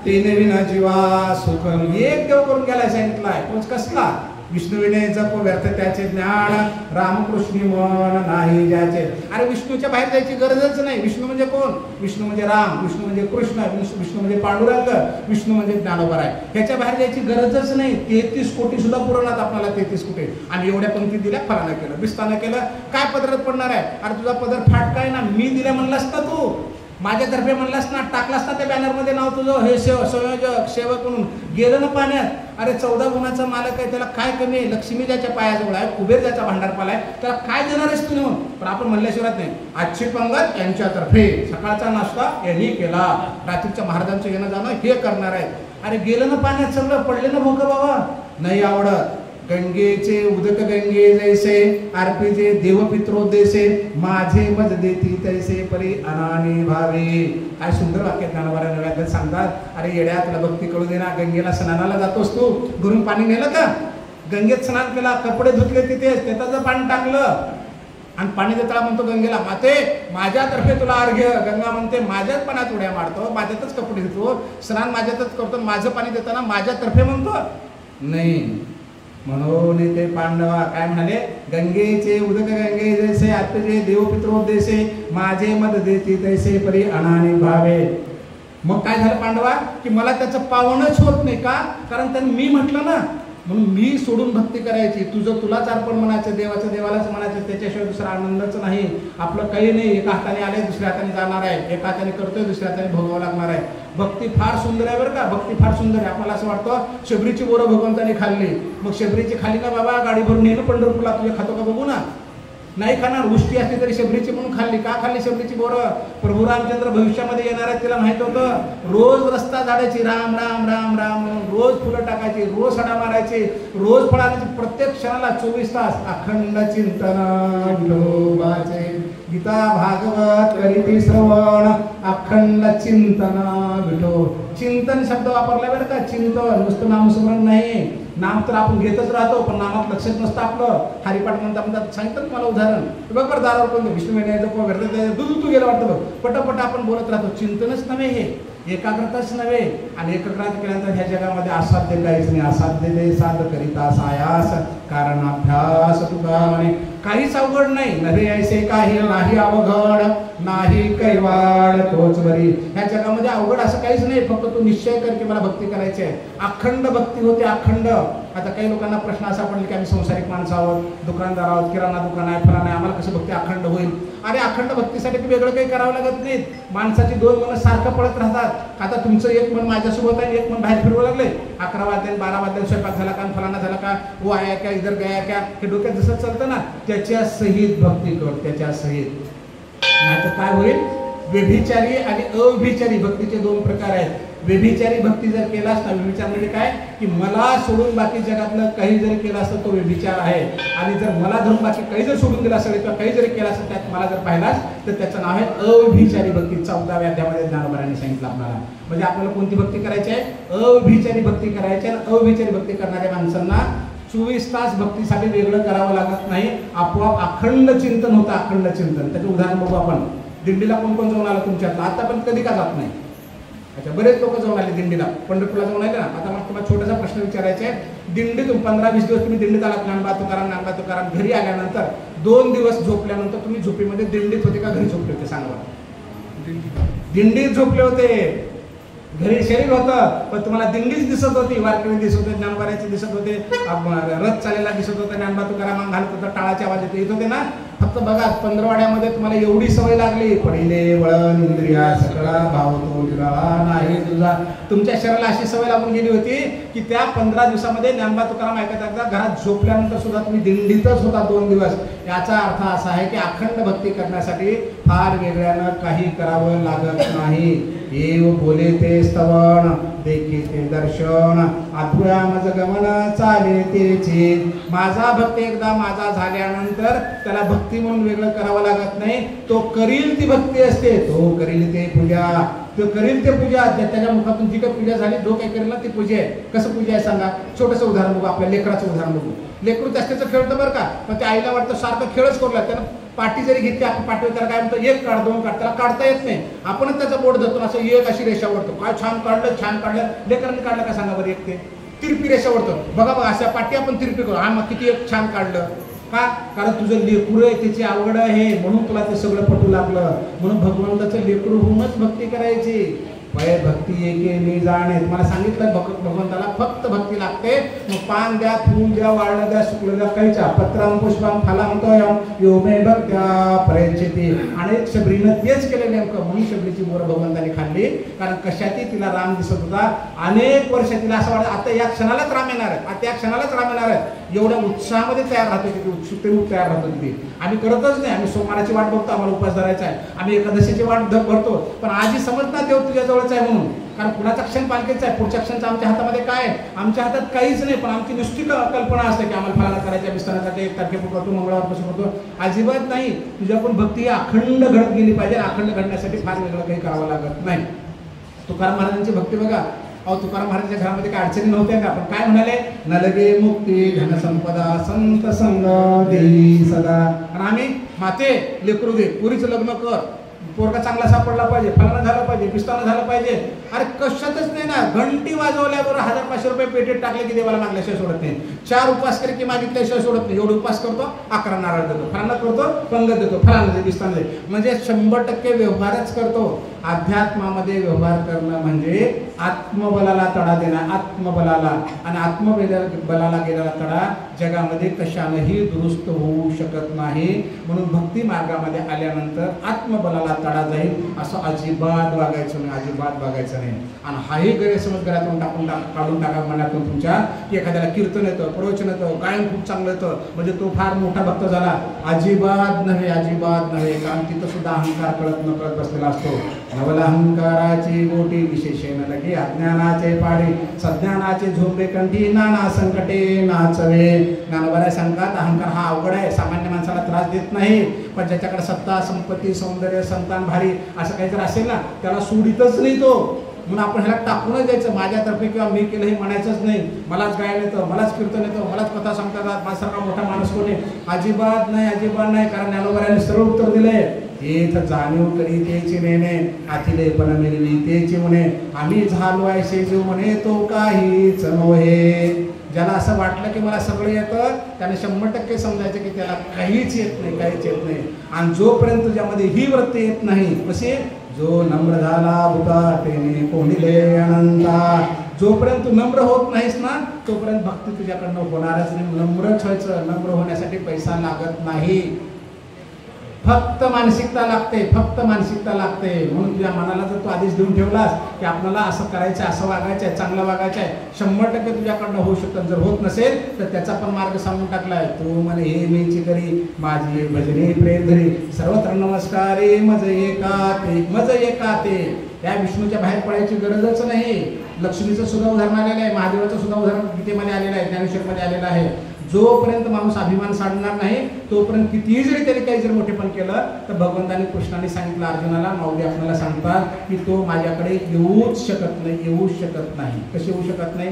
ते नवीन जीवा सुख. एक देव करून घ्यायला सांगितलाय. तोच कसला? विष्णुविने जप व्यर्थ त्याचे ज्ञान, रामकृष्ण मन नाही ज्याचे. अरे विष्णूच्या बाहेर जायची गरजच नाही. विष्णू म्हणजे कोण? विष्णू म्हणजे राम, विष्णू म्हणजे कृष्ण, विष्णू म्हणजे पांडुरंग, विष्णू म्हणजे ज्ञानोबाराय. ह्याच्या बाहेर जायची गरजच नाही. 33 कोटी सुद्धा पुरवणार आपल्याला. 33 कोटी. आणि एवढ्या पंक्ती दिल्या, फलानं केलं, बिस्तानं केलं, काय पदरात पडणार आहे? अरे तुझा पदर फाट काय ना, मी दिल्या म्हणलास ना, तू माझ्यातर्फे म्हणलास ना, टाकलास ना त्या बॅनरमध्ये नाव तुझं, हे संयोजक सेवक म्हणून, गेलं ना पाण्यात. अरे 14 गुणाचा मालक आहे, त्याला काय कमी आहे? लक्ष्मी ज्याच्या पायाजवळ आहे, कुबेर ज्याचा भांडारपाला आहे, त्याला काय देणार आहेस तू नेऊन? पण आपण म्हणल्याशिवाय नाही. आजची पंगत यांच्यातर्फे, सकाळचा नाश्ता यांनी केला, रात्रीच्या महाराजांचं येणं जाणं हे करणार आहे. अरे गेलं ना पाण्यात सगळं, पडले ना भोकं बाबा, नाही आवडत. गंगेचे उदक गंगे जैसे, अर्पिजे देवपित्रोद्देशे, माझे मज देती तैसे परी अनानी भावे. काय सुंदर वाक्य ज्ञानोबाराय नव्यात सांगतात. अरे येड्या, तुला भक्ती कळू दे ना. गंगेला स्नानाला जातोस तू, घरून पाणी नेलं का? गंगेत स्नान केला, कपडे धुतले तिथेच, त्याचं पाणी टाकलं आणि पाणी देताना म्हणतो गंगेला, माते माझ्यातर्फे तुला अर्घ्य. गंगा म्हणते माझ्याच पाण्यात उड्या मारतो, माझ्यातच कपडे धुतो, स्नान माझ्यातच करतो, माझं पाणी देताना माझ्यातर्फे म्हणतो नाही. म्हणून ते पांडवा काय म्हणाले? गंगेचे उदक गंगे जैसे, अर्पिजे देवपित्रोद्देशे, माझे मद देती तैसे परी अनानी भावे. मग काय झालं पांडवा? की मला त्याचं पावनच होत नाही का? कारण त्यांनी मी म्हटलं ना, म्हणून मी सोडून भक्ती करायची. तुझं तुलाच अर्पण म्हणायचं, देवाचं देवालाच म्हणायचं, त्याच्याशिवाय दुसरा आनंदच नाही. आपलं काही नाही. एका हाताने आले, दुसऱ्या हाताने जाणार आहे, एका हाताने करतोय, दुसऱ्या हाताने भोगावं लागणार आहे. भक्ती फार सुंदर आहे बरं का. भक्ती फार सुंदर आहे. आपल्याला असं वाटतं शबरीची बोरं भगवंताने खाल्ली, मग शबरीची खाली ना बाबा, गाडी भरून येणं पंढरपूरला, तुझ्या खातो का बघू ना. नाही खाणार. उष्टी असली तरी शबरीची म्हणून खाल्ली. का खाल्ली शबरीची बोरं? प्रभू रामचंद्र भविष्यामध्ये येणार आहेत, तिला माहित होतं. रोज रस्ता झाडायची, राम राम राम राम, रोज फुलं टाकायची, रोज सडा मारायची, रोज फळ आणायची. प्रत्येक क्षणाला 24 तास अखंड चिंतन विठोबाचे. गीता भागवत करीती श्रवण, अखंड चिंतन विठो. चिंतन शब्द वापरला बरं का. चिंतन नुसतं नामस्मरण नाही. नाम तर आपण घेतच राहतो, पण नामात लक्षच नसतं आपलं. हरिपाठ म्हणतात सांगितलं मला उदाहरण. बघ बरं दारावर कोण विष्णू महिन्याचं दूध गेलं वाटतं बघ, पटापट आपण बोलत राहतो. चिंतनच नव्हे हे, एकाग्रताच नव्हे. आणि एकाग्रता केल्यानंतर ह्या जगामध्ये असाध्य काहीच नाही. असाध्य ते साध करिता सायास, कारण अभ्यास तुका म्हणे. काहीच अवघड नाही. नव्हे ऐसे काही नाही अवघड, नाही कैवाड तोच बरी. ह्या जगामध्ये अवघड असं काहीच नाही. फक्त तू निश्चय कर की मला भक्ती करायची आहे. अखंड भक्ती होते, अखंड. आता काही लोकांना प्रश्न असा पडला की आम्ही संसारिक माणसं आहोत, दुकानदार आहोत, किराणा दुकान आहे, फळा नाही, आम्हाला कसं भक्ती अखंड होईल? अरे अखंड भक्तीसाठी वेगळं काही करावं लागत नाही. माणसाची दोन मन सारखं पडत राहतात. आता तुमचं एक मन माझ्यासोबत आहे, एक मन बाहेर फिरवू लागले. 11 वाजले 12 वाजले स्वयंपाक झाला का, फलाना झाला का, वो आया क्या, इधर गया क्या, हे डोक्यात जसं चालतं ना, त्याच्या सहित भक्ती कर, त्याच्या सहित. नाही तर काय होईल? व्यभिचारी आणि अव्यभिचारी भक्तीचे 2 प्रकार आहेत. व्यभिचारी भक्ती जर केलास ना, व्यभिचार म्हणजे काय की मला सोडून बाकी जगातलं काही जरी केलं असतं तो व्यभिचार आहे. आणि जर मला धरून बाकी काही जर सोडून दिलं असेल किंवा काही जरी केलं असेल त्यात मला जर पाहिलास तर त्याचं नाव आहे अव्यभिचारी भक्ती. 14व्या अध्यायामध्ये ज्ञानोबांनी सांगितलं आपल्याला. म्हणजे आपल्याला कोणती भक्ती करायची आहे? अव्यभिचारी भक्ती करायची. आणि अव्यभिचारी भक्ती करणाऱ्या माणसांना 24 तास भक्तीसाठी वेगळं करावं लागत नाही. आपोआप अखंड चिंतन होतं, अखंड चिंतन. त्याचं उदाहरण बघू आपण. दिंडीला कोण कोण जाऊन आलं तुमच्यातलं? आतापर्यंत कधी का जात नाही? अच्छा, बरेच लोक जाऊन आले दिंडीला, पंढरपूरला जाऊन आले ना. आता मला तुम्हाला छोटासा प्रश्न विचारायचा आहे. दिंडीतून 15-20 दिवस तुम्ही दिंडीत आलात, ज्ञानोबा तुकाराम, घरी आल्यानंतर 2 दिवस झोपल्यानंतर तुम्ही झोपेमध्ये दिंडीत होते का घरी झोपले होते? सांगा. दिंडीत झोपले होते. घरी शरीर होतं पण तुम्हाला दिंडीच दिसत होती. वारकरी दिसत होते, ज्ञानोबाराचे दिसत होते, रथ चालेला दिसत होता, ज्ञानोबा तुकाराम घालत होता, टाळाचे आवाज येत होते ना. फक्त बघा 15वाड्यामध्ये तुम्हाला एवढी सवय लागली. पहिले वळण इंद्रिया सकळा भाव तो जिराळा नाही तुझा. तुमच्या शरीराला अशी सवय लागून गेली होती की त्या 15 दिवसामध्ये ज्ञानोबा तुकाराम ऐकता घरात झोपल्यानंतर सुद्धा तुम्ही दिंडीतच होता 2 दिवस. याचा अर्थ असा आहे की अखंड भक्ती करण्यासाठी फार वेगळ्यानं काही करावं लागत नाही. येव बोले ते स्तवन, देखे ते दर्शन, आधुया मज गमन चाले तेचे. माझा भक्त एकदा माझा झाल्यानंतर त्याला भक्ती म्हणून वेगळं करावं लागत नाही. तो करील ती भक्ती असते. तो करील ते पूजा, तो करील ते पूजा. त्याच्या मुखातून जी काही पूजा झाली, जो काही करेल ना ती पूजा आहे. कसं पूजा आहे सांगा? छोटंसं उदाहरण बघू. आपल्या लेकराचं उदाहरण बघू. लेकरू त्याचं खेळतं बरं का, पण त्या आईला वाटतं सारखं खेळच करू लागतं. त्यानं पाठी जरी घेतली आपण पाठीवर, त्याला काय म्हणतो 1 काढ 2 काढ, त्याला काढता येत नाही. आपणच त्याचा बोट धरतो असं 1 अशी रेषा ओढतो. काय छान काढलं, छान काढलं. लेकरांनी काढलं का सांगा बरं? 1 ते तिरपी रेषा ओढतो. बघा अशा पाठी आपण तिरपी करू. हा मग किती 1 छान काढलं. का? कारण तुझं लेकरू आहे, त्याची आवड आहे, म्हणून तुला ते सगळं पटू लागलं. म्हणून भगवंताचं लेकरू होऊनच भक्ती करायची. वय भक्ती एके मी जाणे. मला सांगितलं भगवंताला फक्त भक्ती लागते. मग पान द्या, फूल द्या, वाळणं द्या, शुक्ल द्या, काहीच्या पत्रम पुष्पम फलम तोयम यो मे भक्त्या प्रयच्छति. अनेक शबरीनं तेच केलं नेमकं. म्हणून शबरीची बोरं भगवंताने खाल्ली. कारण कशाती तिला राम दिसत होता. अनेक वर्ष तिला असं वाटतं आता या क्षणालाच राम येणार आहे, आता या क्षणालाच राम येणार आहे. एवढ्या उत्साहामध्ये तयार राहतो तिथे, उत्सुकतेने तयार राहतो तिथे. आम्ही करतच नाही. आम्ही सोमवाराची वाट बघतो, आम्हाला उपास धरायचा आहे. आम्ही एकादशीची वाट भरतो. पण आजी समजतात देव तुझ्या जवळच आहे म्हणून. कारण कुणाचा क्षण पालखीचा आहे, पुढच्या क्षणचा आमच्या हातामध्ये काय आहे? आमच्या हातात काहीच नाही. पण आमची नुसती कल्पना असते की आम्हाला फलाना करायच्या, विस्तारासाठी 1 तारखेपासून करतो, मंगळवारपासून करतो. अजिबात नाही. तुझ्याकडून भक्ती अखंड घडत गेली पाहिजे. अखंड घडण्यासाठी फार वेगळं काही करावं लागत नाही. तुकाराम महाराजांची भक्ती बघा. अहो तुकाराम महाराजांच्या घरामध्ये काय अडचणी नव्हत्या का? पण काय म्हणाले? न लगे मुक्ती धनसंपदा संत संग देई सदा. आणि आम्ही माते लेकरू दे, पुरीचं लग्न कर, पोरगा चांगला सापडला पाहिजे, फलाना झालं पाहिजे, पिस्ताना झालं पाहिजे. अरे कशातच नाही ना. घंटी वाजवल्यावर 1000-500 रुपये पेटीत टाकले की देवाला मागल्याशिवाय सोडत नाही. 4 उपास करे की मागितल्याशिवाय सोडत नाही. एवढे उपास करतो, 11 नारळ देतो, फलाना करतो, पंगत देतो, फलाना दे, पिस्ताना दे. म्हणजे 100% व्यवहारच करतो. अध्यात्मामध्ये व्यवहार करणं म्हणजे आत्मबलाला तडा देणं, आत्मबलाला. आणि आत्मबलाला गेलेला तडा जगामध्ये कशानंही दुरुस्त होऊ शकत नाही. म्हणून भक्ती मार्गामध्ये आल्यानंतर आत्मबलाला तडा जाईल असं अजिबात वागायचं नाही, अजिबात वागायचं नाही. आणि हाही गैरसमज घरातून काढून टाका मनातून तुमच्या, की एखाद्याला कीर्तन येतं, प्रवचन येतं, गायन खूप चांगलं येतं म्हणजे तो फार मोठा भक्त झाला. अजिबात नव्हे, अजिबात नव्हे. कारण तिथं सुद्धा अहंकार कळत नकळत बसलेला असतो. नवल अहंकाराची गोटी विशेषण लगे अज्ञानाचे पाडे, सज्ञानाचे झोंबे कंठी नाना संकटे नाचवे. ज्ञानोबा सांगतात अहंकार हा अवघड आहे, सामान्य माणसाला त्रास देत नाही. पण ज्याच्याकडे सत्ता, संपत्ती, सौंदर्य, संतान भारी असं काही जर असेल ना त्याला सोडितच नाही तो. म्हणून आपण ह्याला टाकूनच द्यायचं, माझ्यातर्फे किंवा मी केलं हे म्हणायचंच नाही. मलाच गायन येतं, मलाच कीर्तन येतं, मलाच कथा सांगतात, माझ्यासारखा मोठा माणूस कोणी? अजिबात नाही, अजिबात नाही. कारण ज्ञानोबाने सरळ उत्तर दिलंय, हेच जाणीव करी त्याची नेणे आथिले पण मिळवी त्याची म्हणे, आम्ही झालो आहे जीव म्हणे तो काहीच नव्हे. ज्याला असं वाटलं की मला सगळं येतं त्याने 100% समजायचं की त्याला काहीच येत नाही, काहीच येत नाही. आणि जोपर्यंत तुझ्यामध्ये ही वृत्ती येत नाही, कशी जो नम्र झाला भूता तेने कोणिले अनंता, जोपर्यंत तू नम्र होत नाहीस ना तोपर्यंत भक्ती तुझ्याकडनं होणारच नाही. नम्रच व्हायचं, नम्र होण्यासाठी पैसा लागत नाही, फक्त मानसिकता लागते, फक्त मानसिकता लागते. म्हणून तुझ्या मनाला जर तू आदेश देऊन ठेवलास की आपल्याला असं करायचं आहे, असं वागायचं आहे, चांगलं वागायचं आहे, 100% तुझ्याकडनं होऊ शकतं. जर होत नसेल तर त्याचा पण मार्ग सांगून टाकलाय. तू म्हणे हे मीची करी माझी भजनी प्रेम धरी, सर्वत्र नमस्कारे मज एकाते, मज एकाते. त्या विष्णूच्या बाहेर पडायची गरजच नाही. लक्ष्मीचं सुद्धा उदाहरण आलेलं आहे, महादेवाचं सुद्धा उदाहरण गीतेमध्ये आलेलं आहे, ज्ञानेश्वरमध्ये आलेलं आहे. जोपर्यंत माणूस अभिमान साडणार नाही तोपर्यंत कितीही जरी त्याने काही जर मोठेपण केलं तर भगवंताने कृष्णाने सांगितलं अर्जुनाला, माऊली आपल्याला सांगतात की तो माझ्याकडे येऊच शकत नाही, येऊच शकत नाही. कशी येऊ शकत नाही?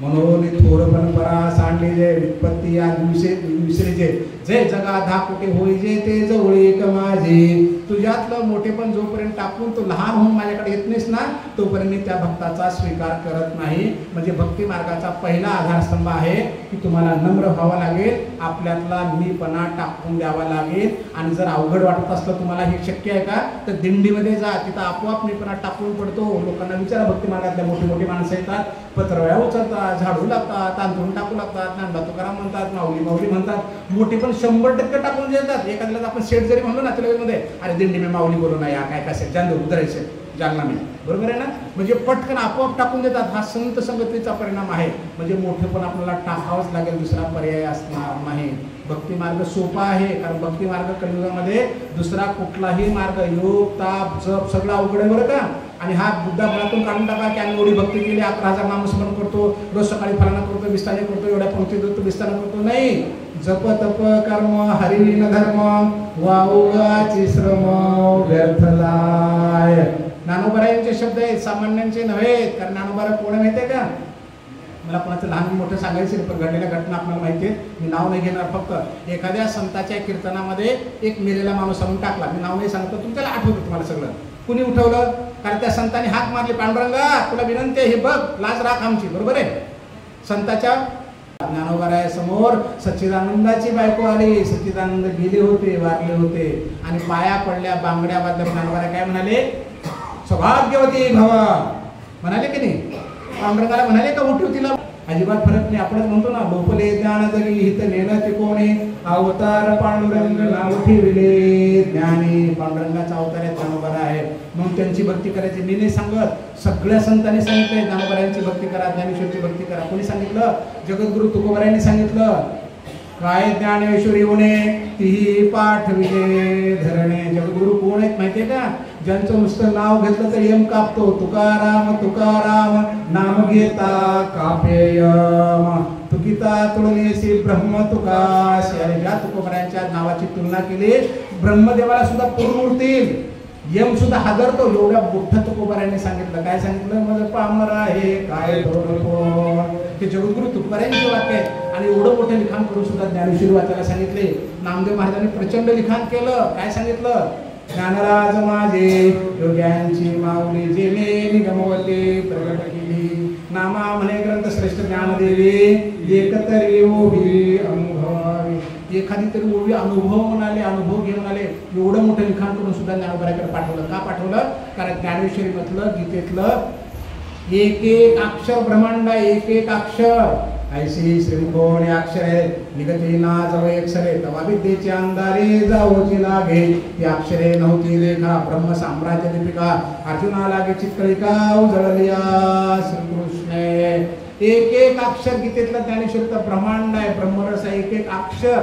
म्हणून थोर पण परा सांडले जे विपत्ती या विसरीजे जे जगा धा कुठे होईजे ते जवळी माझे. तुझ्यातलं मोठेपण जोपर्यंत टाकून तो लहान होऊन माझ्याकडे येत नाहीस ना तोपर्यंत मी त्या भक्ताचा स्वीकार करत नाही. म्हणजे भक्ती मार्गाचा पहिला आधारस्तंभ आहे की तुम्हाला नम्र व्हावं लागेल, आपल्यातला मीपणा टाकून द्यावा लागेल. आणि जर अवघड वाटत असलं तुम्हाला हे शक्य आहे का तर दिंडीमध्ये जा, तिथं आपोआप मीपणा टाकून पडतो. लोकांना विचारा, भक्ती मार्गातल्या मोठी मोठी माणसं येतात, पत्रव्या उचलतात, झाडू लागतात, तांदूळ टाकू लागतात, ज्ञानोबा तुकाराम म्हणतात, माऊली माऊली म्हणतात, मोठे पण 100% टाकून देतात. एखाद्याला आपण सेट जरी म्हणलो ना मध्ये, अरे दिंडी में माऊली बोलू नये, काय काय जाणतो उतरायचे जालना मी, बरोबर आहे ना. म्हणजे पटकन आपोआप टाकून देतात. हा संत संगतीचा परिणाम आहे. म्हणजे मोठे पण आपल्याला टाकावंच लागेल, दुसरा पर्याय असणार नाही. भक्ती मार्ग सोपा आहे, कारण भक्ती मार्ग कलियुगामध्ये दुसरा कुठलाही मार्ग योग ताप जप सगळं अवघड आहे बरं का. आणि हा बुद्धा मनातून काढून टाका की आम्ही एवढी भक्ती केली, 11,000 नामस्मरण करतो, रोज सकाळी फलाना करतो, विस्ताने करतो, एवढ्या पंक्ती देतो, विस्तार करतो. नाही, जप तप कर्म हरिण धर्म वाऊगाची श्रम व्यर्थलाय. ज्ञानोबारायांचे शब्द आहेत, सामान्यांचे नव्हेत. कारण ज्ञानोबारा कोण माहिती आहे का? मला कोणाचं लहान मोठं सांगायचं पण घडलेल्या घटना आपल्याला माहिती आहे. मी नाव नाही घेणार. फक्त एखाद्या संताच्या कीर्तनामध्ये एक मेलेला माणूस आणून टाकला, मी नाव नाही सांगतो, तुमच्याला आठवतं तुम्हाला सगळं. कुणी उठवलं? कारण त्या संतांनी हाक मारली, पांडुरंगा तुला विनंती आहे, हे बघ लाज राख आमची, बरोबर आहे. संताच्या ज्ञानोबारायासमोर सच्चिदानंदाची बायको आली. सच्चिदानंद गेले होते, वारले होते आणि पाया पडल्या, बांगड्या बांधल्या. ज्ञानोबाराय काय म्हणाले? सौभाग्यवती भवा म्हणाले की नाही? पांडुरंगाला म्हणाले का उठव तिला? अजिबात फरक नाही. आपणच म्हणतो ना, लोपले ज्ञान जरी हित नेणं ते कोणी, अवतार पांडुरंग नाव ठेविले ज्ञानी. पांडुरंगाचा अवतार आहे ज्ञानोबारा आहे. मग त्यांची भक्ती करायची मी नाही सांगत, सगळ्या संतांनी सांगितलंय ज्ञानोबारायांची भक्ती करा, ज्ञानेश्वरची भक्ती करा. कोणी सांगितलं? जगद्गुरु तुकोबारायांनी सांगितलं. काय ज्ञानेश्वरी होणे तीही पाठविले धरणे. जगद्गुरु कोण आहेत माहितीये का? ज्यांचं नुसतं नाव घेतलं तर यम कापतो. तुकाराम तुकाराम नाम घेता कापेयम, तुकिता तुळनेसी ब्रह्म तुकाशी. आणि ज्या तुकोबारायांच्या नावाची तुलना केली, ब्रह्मदेवाला सुद्धा पूर्ण उरतील, यम सुद्धा हादरतो. एवढ्या मोठ्या तुकोबारायांनी सांगितलं. काय सांगितलं? मग पामर आहे काय कोण. हे जगद्गुरु तुकोबारायांचे वाक्य आहे. आणि एवढं मोठं लिखाण करून सुद्धा ज्ञानेश्वरी वाचायला सांगितले. नामदेव महाराजांनी प्रचंड लिखाण केलं. काय सांगितलं? ज्ञानराज माझे योग्यांची माऊली जेणे निगमवते प्रगट केली. नामा म्हणे ग्रंथ श्रेष्ठ ज्ञानदेवी एकतरी ओवी अनुभवावी. एखादी तरी ओवी अनुभवून आले, अनुभव घेऊन आले. एवढं मोठं लिखाण करून सुद्धा ज्ञानोबाऱ्याकडे पाठवलं. का पाठवलं? कारण ज्ञानेश्वरी म्हटलं, गीतेतलं एक एक अक्षर ब्रह्मांड, एक एक अक्षर ऐशी श्रीमुखोणी अक्षरे निगती ना जव अक्षरे तवा विद्येचे अंधारे जावोची लागे. ती अक्षरे नव्हती रेखा ब्रह्म साम्राज्य दीपिका अर्जुना लागे चित्कळिका उजळलिया श्रीकृष्णे. एक एक अक्षर गीतेतलं ज्ञानेश्वरीचं ब्रह्मांड आहे, ब्रह्मरस आहे. एक एक अक्षर,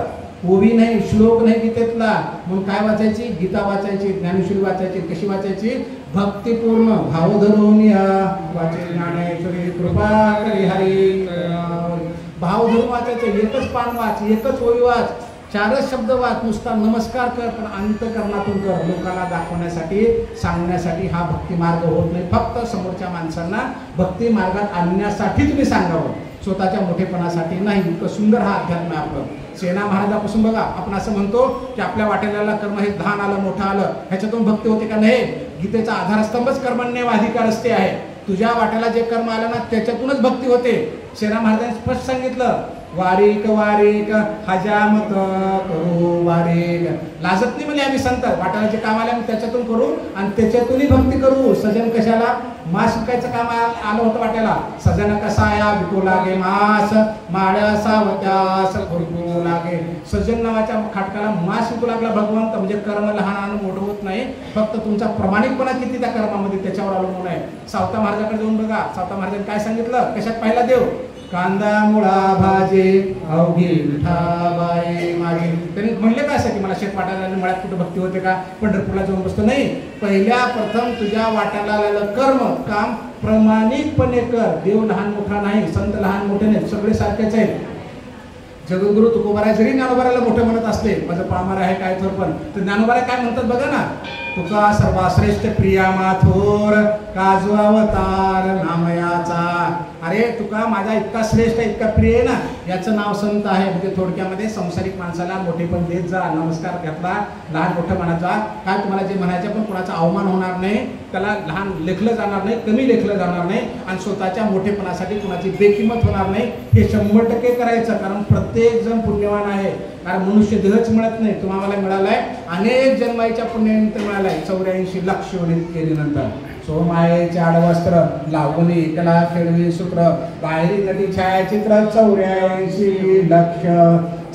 ओवी नाही, श्लोक नाही गीतेतला. म्हणून काय वाचायची? गीता वाचायची, ज्ञानेश्वरी वाचायची. कशी वाचायची? भक्तिपूर्ण भाव धरून वाचे ज्ञानेश्वरी कृपा करी हरी. भाव धरून वाचायचे. एकच पान वाच, एकच ओवी वाच, चारच शब्द वाच. नुसता नमस्कार कर, पण अंतःकरणातून कर. लोकांना दाखवण्यासाठी, सांगण्यासाठी हा भक्ती मार्ग होत नाही. फक्त समोरच्या माणसांना भक्ती मार्गात आणण्यासाठी तुम्ही सांगावं, स्वतःच्या मोठेपणासाठी नाही. इतकं सुंदर हा अध्यात्म आहे आपलं. सेना महाराजापासून बघा, आपण असं म्हणतो की आपल्या वाटेला कर्म हे धान आलं, मोठं आलं, ह्याच्यातून भक्ती होते का? नाही. गीतेचा आधारस्तंभच कर्मण्येव अधिकारस्ते आहे. तुझ्या वाट्याला जे कर्म आलं ना, त्याच्यातूनच भक्ती होते. सेना महाराजांनी स्पष्ट सांगितलं, वारीक वारीक हजामत करू वारीक. लाजत नाही म्हणजे आम्ही संत, वाटाला जे काम आलं आम्ही त्याच्यातून करू आणि त्याच्यातूनही भक्ती करू. सजन कशाला? मास विकायचं काम आलं होतं वाट्याला. सजन कसाया विकू लागे मास, माळ्या सावत्यास विकू लागे. सजन नावाच्या खाटकाला मास विकू लागला भगवंत. म्हणजे कर्म लहान आणि मोठं होत नाही, फक्त तुमचा प्रामाणिकपणा किती त्या कर्मामध्ये त्याच्यावर अवलंबून आहे. सावता महाराजाकडे जाऊन बघा, सावता महाराजांनी काय सांगितलं? कशात पाहिला देव? कांदा मुळा भाजे अवघी विठाबाई मागे. त्यांनी म्हणले का असं की मला शेत वाटायला आणि मळ्यात कुठं भक्ती होते का? पंढरपूरला जाऊन बसतो? नाही. पहिल्या प्रथम तुझ्या वाट्याला आलेलं कर्म काम प्रामाणिकपणे कर. देव लहान मोठा नाही, संत लहान मोठे नाही, सगळे सारखेच आहेत. जगद्गुरु तुकोबाराय जरी ज्ञानोबाराला मोठं म्हणत असले, माझं पामार आहे काय थोर, पण तर ज्ञानोबाराय काय म्हणतात बघा ना, तुका सर्वाश्रेष्ठ प्रिया माथोर काजू अवतार नामयाचा. अरे तुका माझा इतका श्रेष्ठ, इतका प्रिय आहे ना, याचं नाव संत आहे. म्हणजे थोडक्यामध्ये संसारिक माणसाला मोठेपण देत जा, नमस्कार घातला, लहान मोठं म्हणायचा. काय तुम्हाला जे म्हणायचं पण कोणाचा अवमान होणार नाही, त्याला लहान लेखलं जाणार नाही, कमी लेखलं जाणार नाही आणि स्वतःच्या मोठेपणासाठी कोणाची बेकिंमत होणार नाही. हे 100% करायचं. कारण प्रत्येक जण पुण्यवान आहे. कारण मनुष्य देहच मिळत नाही, तुम्हाला मिळालाय अनेक जन्माईच्या पुण्यानिमित्त मिळालाय. 84 लक्ष केल्यानंतर सोमायेचे आडवस्त्र लावणी कला खेळवी सूत्र बाहेरी नदी छायाचित्र 84 लक्ष.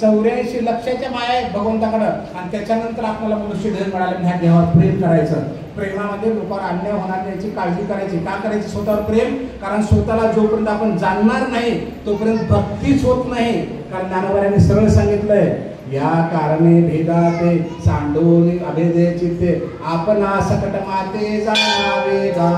84 लक्षाच्या माया आहेत भगवंताकडं. आणि त्याच्यानंतर आपल्याला मनुष्य देह मिळाले, ह्या देहावर प्रेम करायचं. प्रेमामध्ये लोकांवर अन्याय होणार नाही याची काळजी करायची. का करायची? स्वतःवर प्रेम. कारण स्वतःला जोपर्यंत आपण जाणणार नाही तोपर्यंत भक्तीच होत नाही. कारण ज्ञानोबारांनी सरळ सांगितलंय, या कारणे भेदाते सांडून अभेदे चित्ते आपणा सकट माते जाणावे गा.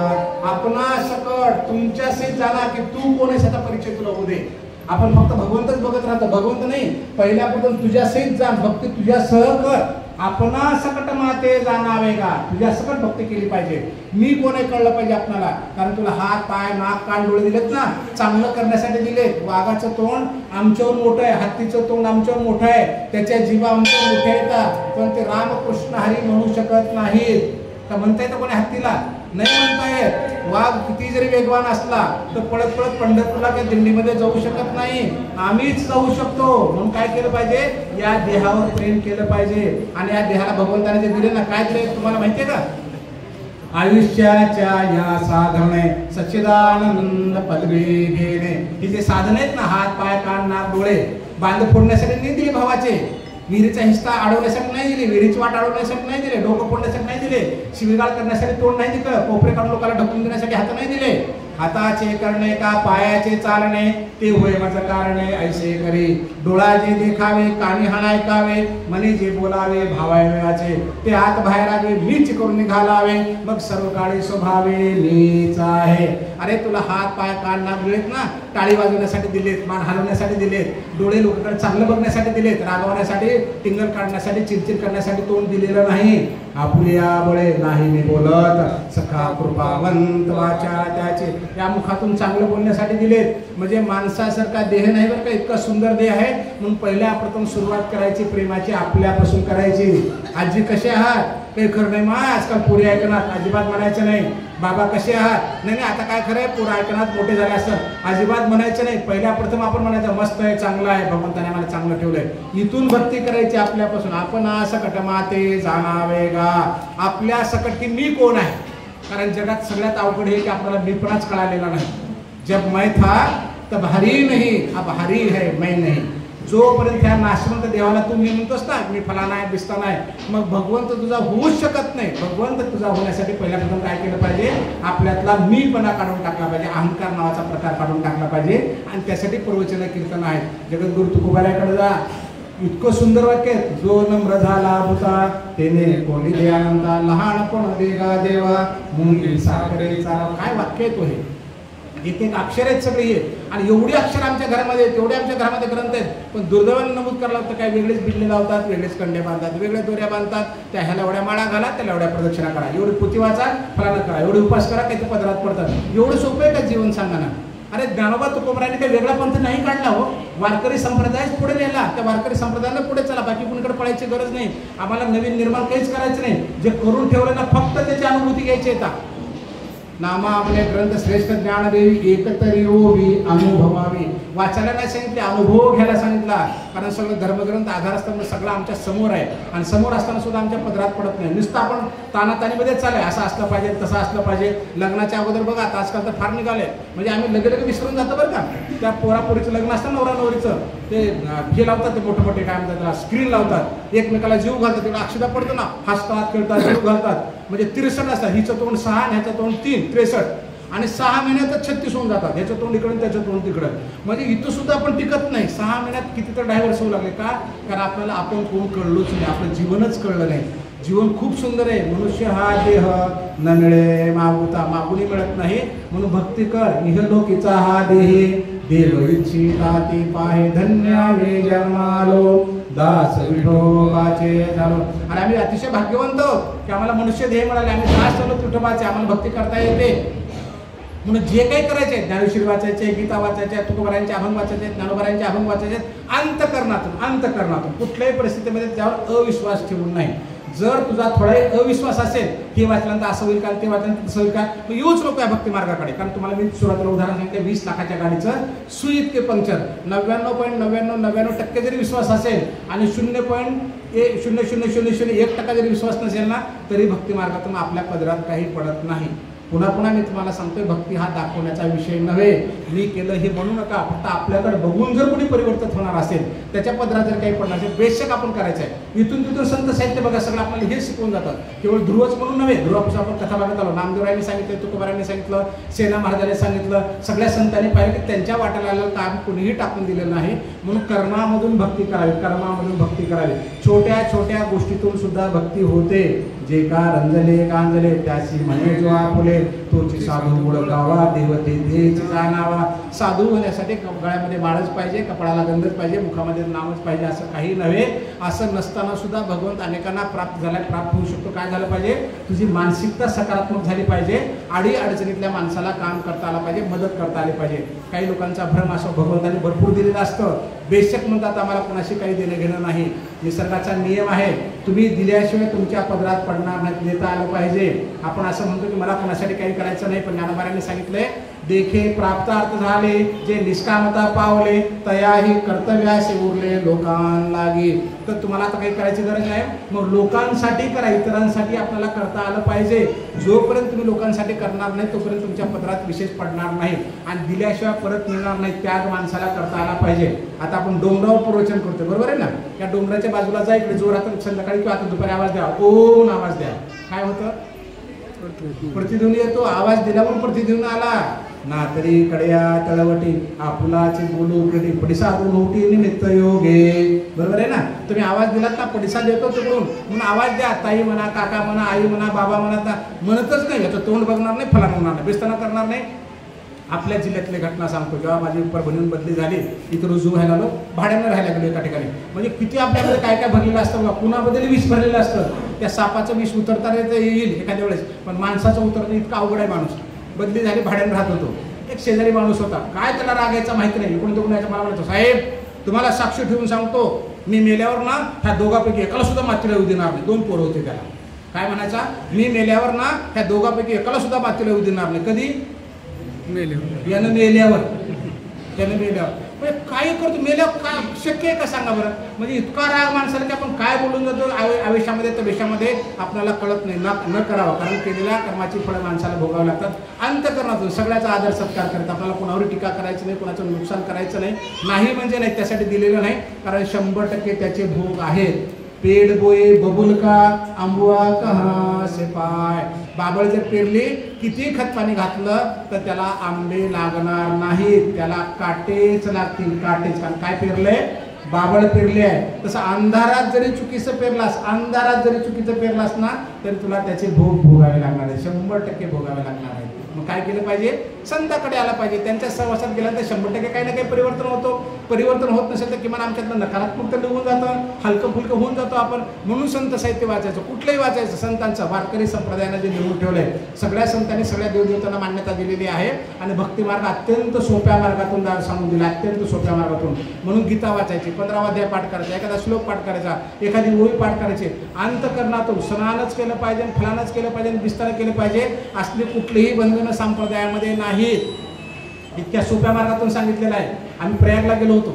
आपणा सकट तुमच्याशी जाणा की तू कोण आहेस याचा परिचय तुला होऊ दे. आपण फक्त भगवंतच बघत राहतो, भगवंत नाही. पहिल्यापासून तुझ्याशीच जाण, भक्ती तुझ्यासह कर. आपणा सकट माते जाणावे का, तुझ्या सकट भक्ती केली पाहिजे. मी कोण आहे कळलं पाहिजे आपल्याला. कारण तुला हात पाय नाक कान डोळे दिलेत ना, चांगलं करण्यासाठी दिलेत. वाघाचं तोंड आमच्यावर मोठं आहे, हत्तीचं तोंड आमच्यावर मोठं आहे, त्याच्या जीवा आमच्यावर मोठ्या येतात, पण ते रामकृष्ण हरी म्हणू शकत नाहीत. का म्हणता येतं कोणी हत्तीला? नाही म्हणता येत. वाघ किती जरी वेगवान असला तर पळत पळत पंढरपूरला त्या दिंडीमध्ये जाऊ शकत नाही, आम्हीच जाऊ शकतो. म्हणून काय केलं पाहिजे? या देहावर प्रेम केलं पाहिजे. आणि या देहाला भगवंताने जे दिले ना, काय दिले तुम्हाला माहितीये का? आयुष्याच्या या साधने सच्चिदानंद पदवी घेणे. हे जे साधन आहेत ना, हात पाय कान नाक डोळे, बांध फोडण्यासाठी नाही दिले भावाचे, विहिरीचा हिस्सा अडवण्यासाठी नाही दिले, विहिरीची वाट अडवण्यासाठी नाही दिले, डोकं फोडण्यासाठी नाही दिले, शिवीगाळ करण्यासाठी तोंड नाही दिलं, कोपरे काढून लोकांना ढकलून देण्यासाठी हात नाही दिले. हाताचे करणे का पायाचे चालणे ते होय माझं कारणे ऐसे करी. डोळा जे देखावे कानी हाण ऐकावे, मने जे बोलावे भावावे ते आत बाहेर आवे मीच करून निघालावे. मग सर्व काळी स्वभावे मीच आहे. अरे तुला हात पाय कान नाक दिलेत ना, टाळी वाजवण्यासाठी दिलेत, मान हलवण्यासाठी दिलेत, डोळे लोकांकडे चांगलं बघण्यासाठी दिलेत, रागवण्यासाठी टिंगल काढण्यासाठी चिडचिड करण्यासाठी तोंड दिलेलं नाही. आपुल्या बळे नाही मी बोलत, सखा कृपावंत वाचा त्याचे या मुखातून चांगलं बोलण्यासाठी दिलेत. म्हणजे माणसासारखा देह नाही बरं का, इतका सुंदर देह आहे. म्हणून पहिल्या प्रथम सुरुवात करायची प्रेमाची आपल्यापासून करायची. आजी कसे आहात? काही खरं नाही मा, आजकाल पोरी ऐकणार, अजिबात म्हणायचं नाही. बाबा कसे आहात? नाही आता काय खरं आहे, पोरं ऐकणार, मोठे झाले असतात, अजिबात म्हणायचं नाही. पहिल्या प्रथम आपण म्हणायचं मस्त आहे, चांगलं आहे, भगवंताने मला चांगलं ठेवलंय. इथून भक्ती करायची आपल्यापासून. आपण सकट माते जाणावे गा, आपल्या सकट की मी कोण आहे. कारण जगात सगळ्यात अवघड हे की आपल्याला मीपणाच कळालेला नाही. जब मैं था तब हरी नहीं, अब हरी है मैं नहीं. जोपर्यंत ह्या नाशवंत देवाला तू मी म्हणतोस ना मी फलाना आहे बिस्ताना आहे, मग भगवंत तुझा होऊच शकत नाही. भगवंत तुझा होण्यासाठी पहिल्या प्रथम काय केलं पाहिजे, आपल्यातला मीपणा काढून टाकला पाहिजे, अहंकार नावाचा प्रकार काढून टाकला पाहिजे. आणि त्यासाठी प्रवचन कीर्तन आहेत. जगद्गुरु तुकोबाराकडे जा, इतकं सुंदर वाक्य आहे. जो नम्र झाला भूता तेने कोणी दयानंदा, लहानपण देगा देवा मुंगी साखरेचा. काय वाक्य आहे तो, हे एक एक अक्षर आहेत सगळे हे. आणि एवढी अक्षर आमच्या घरामध्ये आहेत, एवढे आमच्या घरामध्ये ग्रंथ आहेत. पण दुर्दैवाने नमूद करायला लागतं काय, वेगळेच बिल्ले लावतात, वेगळेच कंडे बांधतात, वेगळ्या दोऱ्या बांधतात. त्या ह्याला एवढ्या माळा घाला, त्याला एवढ्या प्रदक्षिणा करा, एवढी पुती वाचा, फलाना करा, एवढे उपास करा, काही ते पदरात पडतात. एवढं सोपं आहे का जीवन सांगा ना. अरे ज्ञानोबा तुकोबारांनी काही वेगळा पंथ नाही काढला हो, वारकरी संप्रदायच पुढे नेला. त्या वारकरी संप्रदायाला पुढे चला, बाकी कुणीकडे पळायची गरज नाही. आम्हाला नवीन निर्माण काहीच करायचं नाही. जे करून ठेवलं ना फक्त त्याची अनुभूती घ्यायची येतात. नामा आपले ग्रंथ श्रेष्ठ ज्ञान देवी एकतरी ओवी अनुभवावी. वाचायला नाही सांगितले, अनुभव घ्यायला सांगितला. कारण सगळं धर्मग्रंथ आधारस्तंभ सगळं आमच्या समोर आहे. आणि समोर असताना सुद्धा आमच्या पदरात पडत नाही. नुसतं आपण तानातानीमध्ये चालय, असं असलं पाहिजे, तसं असलं पाहिजे. लग्नाच्या अगोदर बघा आता आजकाल तर फार निघाले. म्हणजे आम्ही लगेच विसरून जातो बरं का. त्या पोरापोरीचं लग्न असतं, नवरा नवरीचं, ते हे लावतात, ते मोठे मोठे काय म्हणतात त्याला, स्क्रीन लावतात, एकमेकाला जीव घालतात, तेवढा अक्षता पडतो ना, हसतात खेळतात, जीव घालतात. म्हणजे 63 असतात, हिचं तोंड 6 आणि ह्याचं तोंड 3, 63. आणि 6 महिन्यातच 36 होऊन जातात. ह्याचं तोंड इकडून त्याचं तोंड तिकडं. म्हणजे इथं सुद्धा आपण टिकत नाही. 6 महिन्यात किती तर डायव्हर्स होऊ लागले का, कारण आपल्याला आपण कोण कळलोच नाही, आपलं जीवनच कळलं नाही. जीवन खूप सुंदर आहे. मनुष्य हा देह न मिळे मागुता, मागुनी मिळत नाही. म्हणून भक्ती कर. इहलोकीचा हा देही देव इच्छिता ती पाहे, धन्य वे जन्मालो दास विठोबाचे झालो. आणि आम्ही अतिशय भाग्यवंत आहोत की आम्हाला मनुष्य देह मिळाले. आम्ही दास झालो विठोबाचे, आम्हाला भक्ती करता येते. म्हणून जे काही करायचे, ज्ञानेश्वरी वाचायचे, गीता वाचायचे, तुकोबारांचे अभंग वाचायचे, ज्ञानोबारांचे अभंग वाचायचे, अंतकरणातून कुठल्याही परिस्थितीमध्ये त्यावर अविश्वास ठेवून नाही. जर तुझा थोडा अविश्वास असेल, हे वाचल्यानंतर असं होईल का, ते वाचल्यानंतर तसं होईल का, मग येऊच नको या भक्ती मार्गाकडे. कारण तुम्हाला मी सुरुवातीला उदाहरण सांगितलं, 20 लाखाच्या गाडीचं सुई इतके पंक्चर. 99.9999% जरी विश्वास असेल आणि 0.000001% जरी विश्वास नसेल ना, तरी भक्ती मार्गातून आपल्या पदरात काही पडत नाही. पुन्हा पुन्हा मी तुम्हाला सांगतोय, भक्ती हा दाखवण्याचा विषय नव्हे. मी केलं हे म्हणू नका. फक्त आपल्याकडे बघून जर कोणी परिवर्तन होणार असेल, त्याच्या पदरात जर काही पडणार असेल, बेशक आपण करायचं आहे. इथून तिथून संत साहित्य बघा, सगळं आपल्याला हे शिकवून जातात. केवळ ध्रुवच म्हणून नव्हे, ध्रुवापासून आपण कथा बघत आलो. नामदेवरायांनी सांगितलं, तुकोबारांनी सांगितलं, सेना महाराजांनी सांगितलं, सगळ्या संतांनी पाहिलं की त्यांच्या वाट्याला आलेलं काम कोणीही टाकून दिलेलं नाही. म्हणून कर्मामधून भक्ती करावी, कर्मामधून भक्ती करावी. छोट्या छोट्या गोष्टीतून सुद्धा भक्ती होते. जे का रंजले कांजले त्याची म्हणे जो आपुले, तोची साधू गुळ गावा देवते देची जाणावा. साधू होण्यासाठी गळ्यामध्ये माळच पाहिजे, कपडाला गंधच पाहिजे, मुखामध्ये नामच पाहिजे, असं काही नव्हे. असं नसताना सुद्धा भगवंत अनेकांना प्राप्त होऊ शकतो. काय झालं पाहिजे, तुझी मानसिकता सकारात्मक झाली पाहिजे. आडी अडचणीतल्या माणसाला काम करता आलं पाहिजे, मदत करता आली पाहिजे. काही लोकांचा भ्रम असं, भगवंताने भरपूर दिलेलं असतं, बेशक म्हणतात आम्हाला कोणाशी काही देणं घेणं नाही. निसर्गाचा नियम आहे, तुम्ही दिल्याशिवाय तुमच्या पदरात पडणार नाही, देता आलं पाहिजे. आपण असं म्हणतो की मला कोणासाठी काही करायचं नाही, पण ज्ञानोबारांनी सांगितलंय, देखे प्राप्तार्थ झाले, जे निष्कामता पावले, तयाही कर्तव्याशी उरले लोकांलागी. तर तुम्हाला आता काही करायची गरज नाही, मग लोकांसाठी करा, इतरांसाठी आपल्याला करता आलं पाहिजे. जोपर्यंत तुम्ही लोकांसाठी करणार नाही, तोपर्यंत तुमच्या पदरात विशेष पडणार नाही आणि दिल्याशिवाय परत मिळणार नाही. त्याग माणसाला करता आला पाहिजे. आता आपण डोंगरावर प्रवचन करतो, बरोबर आहे ना. या डोंगराच्या बाजूला जा, इकडे जोरात संध्याकाळी किंवा आता दुपारी आवाज द्या, ओम आवाज द्या. काय होतं, प्रतिध्वनी येतो. आवाज दिल्यावर प्रतिध्वनी आला ना, तरी कड्या तळवटी आपुलाची बोलू उकडी पडिसादू नोटी निमित्त योगे. बरोबर आहे ना. तुम्ही आवाज दिलात ना, पडिसाद येतो तिकडून, म्हणून आवाज द्या. ताई म्हणा, काका म्हणा, आई म्हणा, बाबा म्हणा, म्हणतच नाही. याचं तोंड बघणार नाही, फलान होणार नाही, बेस्ताना करणार नाही. आपल्या जिल्ह्यातली घटना सांगतो. जेव्हा माझी परभणीहून बदली झाली, इथं रुजू व्हायला आलो, भाड्यानं राहायला गेलो एका ठिकाणी. म्हणजे किती आपल्याकडे काय काय भरलेलं असतं बघा. कुणाबद्दल विष भरलेलं असतं. त्या सापाचं विष उतरता येईल एखाद्या वेळेस, पण माणसाचं उतरणं इतकं अवघड आहे. माणूस बदली झाली, भाड्याने राहत होतो. एक शेजारी माणूस होता, काय त्याला रागायचा माहिती नाही, इकडून तिकडून यायचा. मला म्हणायचं, साहेब तुम्हाला साक्ष ठेवून सांगतो, मी मेल्यावर ना ह्या दोघांपैकी एकाला सुद्धा मातीला येऊ देणार नाही. 2 पोरं होते त्याला. काय म्हणायचा, मी मेल्यावर ना ह्या दोघांपैकी एकाला सुद्धा मातीला येऊ देणार नाही. कधी मेल्यावर, यानं मेल्यावर, त्यानं मेल्यावर. म्हणजे काय करतो मेल्यावर, काय शक्य आहे का सांगा बरं. म्हणजे इतका राग माणसाला की आपण काय बोलून जातो आयुष्यामध्ये तवेशामध्ये आपल्याला कळत नाही. न करावं, कारण केलेल्या कर्माची फळं माणसाला भोगावी लागतात. अंतःकरणातून सगळ्याचा आदर सत्कार करत आपल्याला कोणावर टीका करायचं नाही, कोणाचं नुकसान करायचं नाही. नाही म्हणजे नाही, त्यासाठी दिलेलं नाही, कारण 100% त्याचे भोग आहेत. पेड़ बोए बबुल का आंबुआ कहाँ से पाय. बाबळ जर पेरली, किती खत पाणी घातलं तर त्याला आंबे लागणार नाहीत, त्याला काटेच लागतील, काटेच. कारण काय पेरलंय, बाबळ पेरले आहे. तसं अंधारात जरी चुकीचं पेरलास ना तरी तुला त्याचे भोग भोगावे लागणार आहे, 100% भोगावे लागणार आहे. मग काय केलं पाहिजे, संतांकडे आला पाहिजे. त्यांच्या सहवासात गेल्यानंतर 100% काही ना काही परिवर्तन होतो. परिवर्तन होत नसेल तर किमान आमच्यातलं नकारात्मक निघून जातं, हलकं फुलकं होऊन जातो आपण. म्हणून संत साहित्य वाचायचं, कुठलंही वाचायचं. संतांचं वारकरी संप्रदायानं जे लिहून ठेवलंय, सगळ्या संतांनी सगळ्या देवदेवतांना मान्यता दिलेली आहे. आणि भक्तिमार्ग अत्यंत सोप्या मार्गातून सांगून दिला, अत्यंत सोप्या मार्गातून. म्हणून गीता वाचायची, 15वा अध्याय पाठ करायचा, एखादा श्लोक पाठ करायचा, एखादी ओळी पाठ करायची. अंतःकरणातून स्नानच केलं पाहिजे, फलानच केलं पाहिजे, विस्तार केलं पाहिजे. असली कुठलीही बंधनं संप्रदायामध्ये नाहीत. इतक्या सोप्या मार्गातून सांगितलेलं आहे. आम्ही प्रयागला गेलो होतो.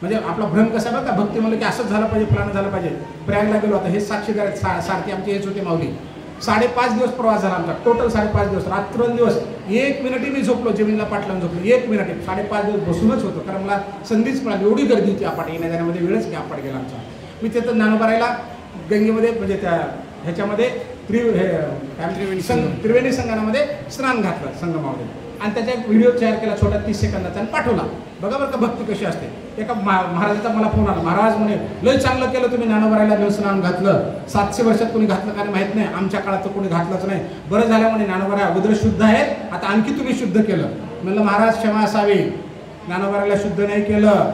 म्हणजे आपला भ्रम कसा बघा, भक्ती म्हणलं की असंच झालं पाहिजे, फलानं झालं पाहिजे. प्रयागला गेलो होता, हे साक्षीदार सारखे आमचे हेच होते माऊली. 5.5 दिवस प्रवास झाला आमचा, टोटल 5.5 दिवस, रात्रंदिवस. 1 मिनिटही मी झोपलो, जमिनीला पाठ लावून झोपलो 1 मिनिट. 5.5 दिवस बसूनच होतो, कारण मला संधीच मिळाली. एवढी गर्दी होती आपाट, येण्या जाण्यामध्ये वेळच की आपाट गेला आमचा. मी तिथं ज्ञानोबारायला गंगेमध्ये, म्हणजे त्या ह्याच्यामध्ये त्रिवेणी संगमामध्ये स्नान घातलं संगमामध्ये. आणि त्याचा एक व्हिडिओ तयार केला छोटा 30 सेकंदाचा आणि पाठवला. बघा बरं का भक्ती कशी असते. एका महाराजाचा मला फोन आला, महाराज म्हणे लय चांगलं केलं तुम्ही ज्ञानोबारायला घेऊन स्नान घातलं. 700 वर्षात कोणी घातलं का माहित नाही, आमच्या काळात तर कोणी घातलंच नाही. बरं झालं म्हणे, ज्ञानोबाराय अगोदर शुद्ध आहेत, आता आणखी तुम्ही शुद्ध केलं. म्हणलं महाराज क्षमा असावी, ज्ञानोबारायला शुद्ध नाही केलं.